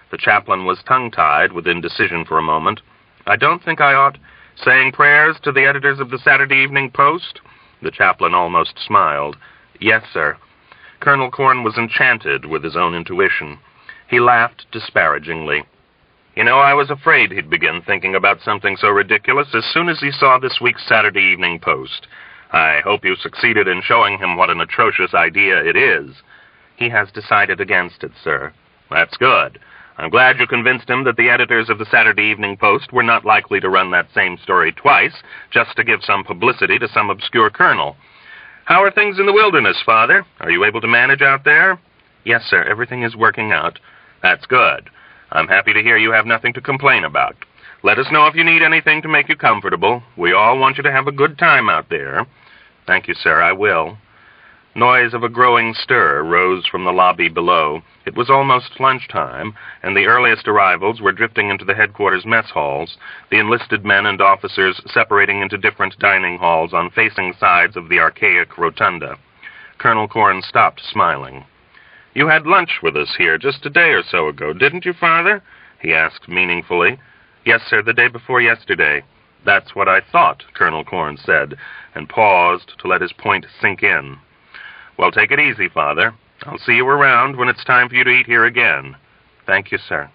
The chaplain was tongue-tied with indecision for a moment. "I don't think I ought—" "Saying prayers to the editors of the Saturday Evening Post?" The chaplain almost smiled. "Yes, sir." Colonel Corn was enchanted with his own intuition. He laughed disparagingly. "You know, I was afraid he'd begin thinking about something so ridiculous as soon as he saw this week's Saturday Evening Post. I hope you succeeded in showing him what an atrocious idea it is." "He has decided against it, sir." "That's good. I'm glad you convinced him that the editors of the Saturday Evening Post were not likely to run that same story twice, just to give some publicity to some obscure colonel. How are things in the wilderness, Father? Are you able to manage out there?" "Yes, sir, everything is working out." "That's good. I'm happy to hear you have nothing to complain about. Let us know if you need anything to make you comfortable. We all want you to have a good time out there." "Thank you, sir, I will." Noise of a growing stir rose from the lobby below. It was almost lunchtime, and the earliest arrivals were drifting into the headquarters mess halls, the enlisted men and officers separating into different dining halls on facing sides of the archaic rotunda. Colonel Corn stopped smiling. "You had lunch with us here just a day or so ago, didn't you, Father?" he asked meaningfully. "Yes, sir, the day before yesterday." "That's what I thought," Colonel Corn said, and paused to let his point sink in. "Well, take it easy, Father. I'll see you around when it's time for you to eat here again." "Thank you, sir."